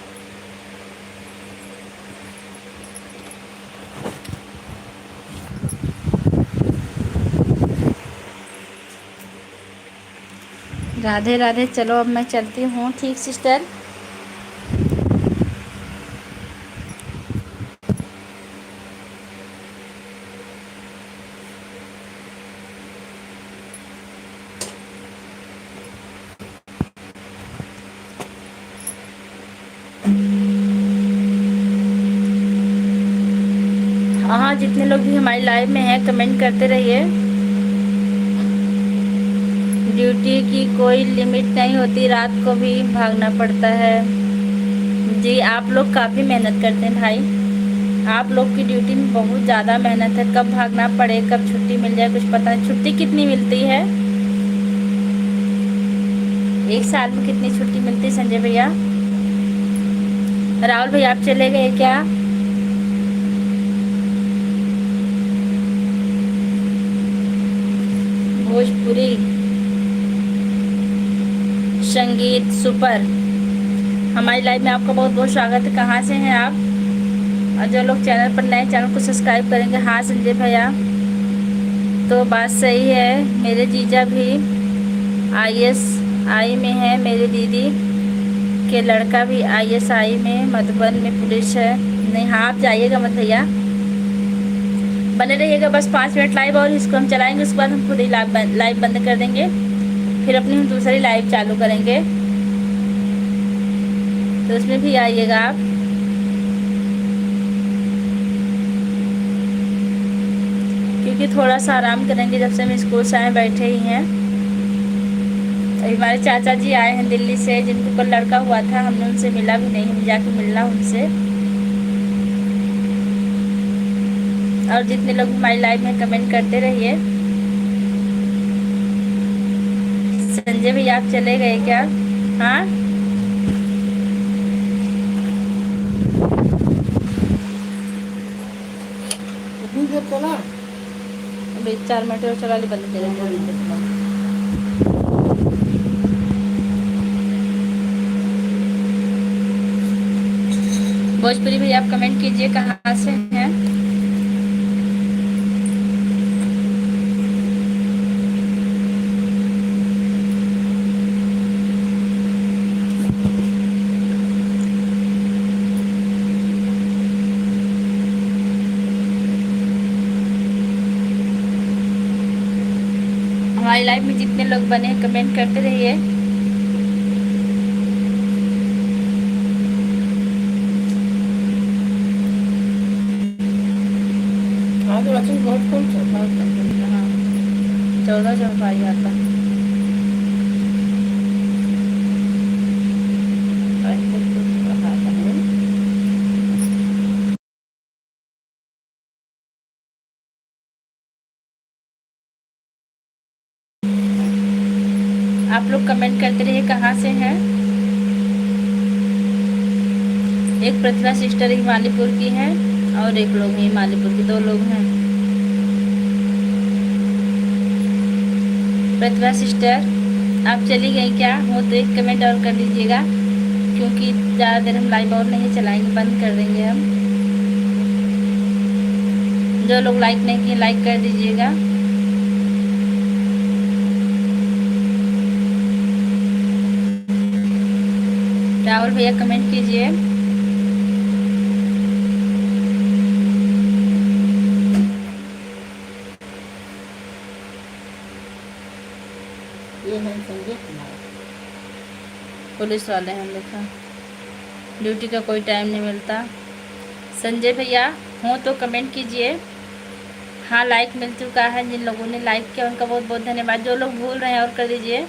राधे राधे। चलो अब मैं चलती हूँ। ठीक सिस्टर। हाँ, जितने लोग भी हमारी लाइव में हैं कमेंट करते रहिए। ड्यूटी की कोई लिमिट नहीं होती, रात को भी भागना पड़ता है। जी, आप लोग काफ़ी मेहनत करते हैं भाई, आप लोग की ड्यूटी में बहुत ज़्यादा मेहनत है, कब भागना पड़े कब छुट्टी मिल जाए कुछ पता नहीं। छुट्टी कितनी मिलती है, एक साल में कितनी छुट्टी मिलती है संजय भैया? राहुल भैया आप चले गए क्या? भोजपुरी संगीत सुपर, हमारी लाइव में आपका बहुत बहुत स्वागत है। कहाँ से हैं आप? और जो लोग चैनल पर नए, चैनल को सब्सक्राइब करेंगे। हाँ संजय भैया, तो बात सही है, मेरे जीजा भी ISI में है, मेरी दीदी के लड़का भी ISI में मधुबन में पुलिस है। नहीं हाँ, आप जाइएगा मत भैया, बने रहिएगा बस 5 मिनट लाइव और इसको हम चलाएंगे, उसके बाद हम खुद ही लाइव बंद कर देंगे, फिर अपनी हम दूसरी लाइव चालू करेंगे, तो उसमें भी आइएगा आप। क्योंकि थोड़ा सा आराम करेंगे, जब से हम स्कूल से आए बैठे ही हैं। अभी हमारे चाचा जी आए हैं दिल्ली से, जिनको कल लड़का हुआ था, हमने उनसे मिला भी नहीं, हम जाके मिलना उनसे। और जितने लोग हमारी लाइव में कमेंट करते रहिए। संजय भैया आप चले गए क्या? हाँ कितनी देर चला? अभी 4 मिनट और चला, बंद करेंगे। भोजपुरी भैया आप कमेंट कीजिए कहाँ से हैं? हमारी लाइव में जितने लोग बने कमेंट करते रहिए। आज वैसे बहुत कम चल। हाँ 14 जनवरी आता। आप लोग कमेंट करते रहिए कहाँ से हैं। एक प्रतिभा सिस्टर हिमालयपुर की है और एक लोग हिमालयपुर की, 2 लोग हैं। प्रतिभा सिस्टर आप चली गई क्या? हो तो एक कमेंट और कर दीजिएगा, क्योंकि ज़्यादा देर हम लाइव और नहीं चलाएंगे, बंद कर देंगे हम। जो लोग लाइक नहीं किए लाइक कर दीजिएगा। राहुल भैया कमेंट कीजिए। ये है संजय कुमार, पुलिस वाले हैं, देखा ड्यूटी का कोई टाइम नहीं मिलता। संजय भैया हो तो कमेंट कीजिए। हाँ लाइक मिल चुका है, जिन लोगों ने लाइक किया उनका बहुत बहुत धन्यवाद। जो लोग भूल रहे हैं और कर दीजिए।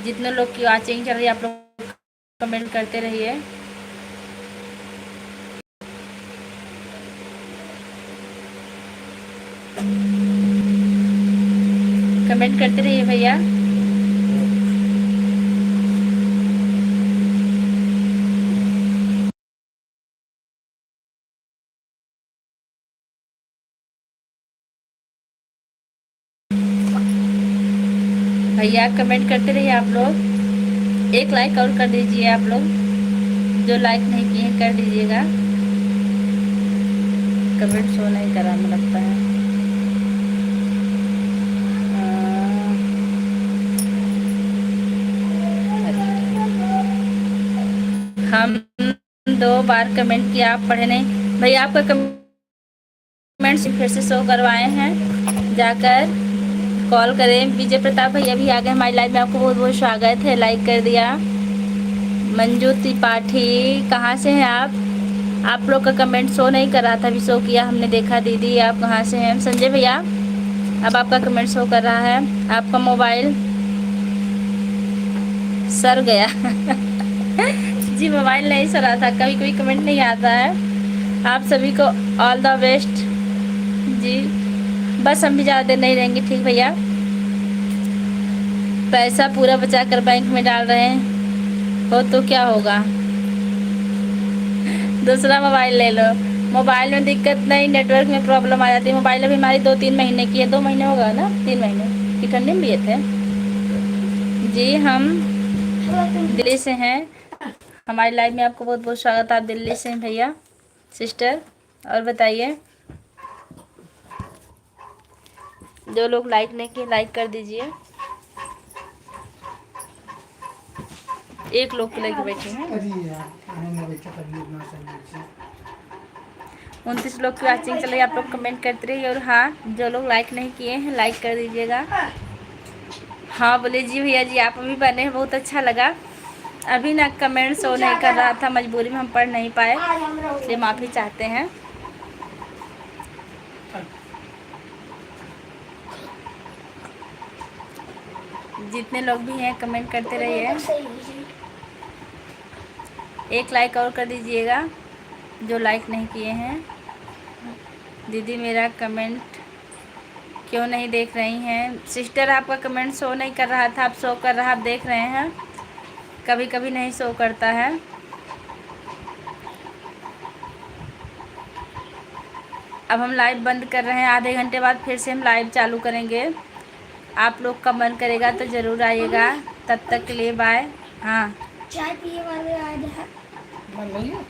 जितने लोग की वॉचिंग चल रही है आप लोग कमेंट करते रहिए। कमेंट करते रहिए भैया। भैया कमेंट करते रहिए आप लोग। एक लाइक और कर दीजिए आप लोग, जो लाइक नहीं किए कर दीजिएगा। कमेंट शो नहीं करा मुझे लगता है। हम 2 बार कमेंट किया, आप पढ़े नहीं। भैया आपका कमेंट फिर से शो करवाए हैं, जाकर कॉल करें। विजय प्रताप भैया भी आ गए हमारी लाइव में, आपको बहुत बहुत स्वागत है, लाइक कर दिया। मंजू त्रिपाठी कहाँ से हैं आप लोग का कमेंट शो नहीं कर रहा था, अभी शो किया हमने देखा। दीदी आप कहाँ से हैं? संजय भैया अब आपका कमेंट शो कर रहा है। आपका मोबाइल सर गया। जी मोबाइल नहीं सरा था, कभी कभी कमेंट नहीं आता है। आप सभी को ऑल द बेस्ट जी। बस हम भी ज़्यादा देर नहीं रहेंगे, ठीक भैया। पैसा पूरा बचा कर बैंक में डाल रहे हैं, हो तो क्या होगा, दूसरा मोबाइल ले लो। मोबाइल में दिक्कत नहीं, नेटवर्क में प्रॉब्लम आ जाती है। मोबाइल अभी हमारी 2-3 महीने की है, 2 महीने होगा ना, 3 महीने की ठंडी में लिए थे जी। हम दिल्ली से हैं, हमारी लाइव में आपको बहुत बहुत स्वागत है। आप दिल्ली से हैं भैया सिस्टर। और बताइए, जो लोग लाइक नहीं किए लाइक कर दीजिए। एक लोग को लेके बैठे हैं, 29 लोग की वॉचिंग चल रही है। आप लोग कमेंट करते रहिए। और हाँ, जो लोग लाइक नहीं किए हैं लाइक कर दीजिएगा। हाँ बोले जी भैया जी, आप अभी बने हैं, बहुत अच्छा लगा। अभी ना कमेंट शो नहीं कर रहा था, मजबूरी में हम पढ़ नहीं पाए, इसलिए माफ़ी चाहते हैं। जितने लोग भी हैं कमेंट करते रहिए। एक लाइक और कर दीजिएगा जो लाइक नहीं किए हैं। दीदी मेरा कमेंट क्यों नहीं देख रही हैं? सिस्टर आपका कमेंट शो नहीं कर रहा था, आप शो कर रहा, आप देख रहे हैं। कभी कभी नहीं शो करता है। अब हम लाइव बंद कर रहे हैं, आधे घंटे बाद फिर से हम लाइव चालू करेंगे। आप लोग का मन करेगा तो ज़रूर आइएगा। तब तक के लिए बाय। हाँ चाय पिए वाले आ जाए। मन नहीं है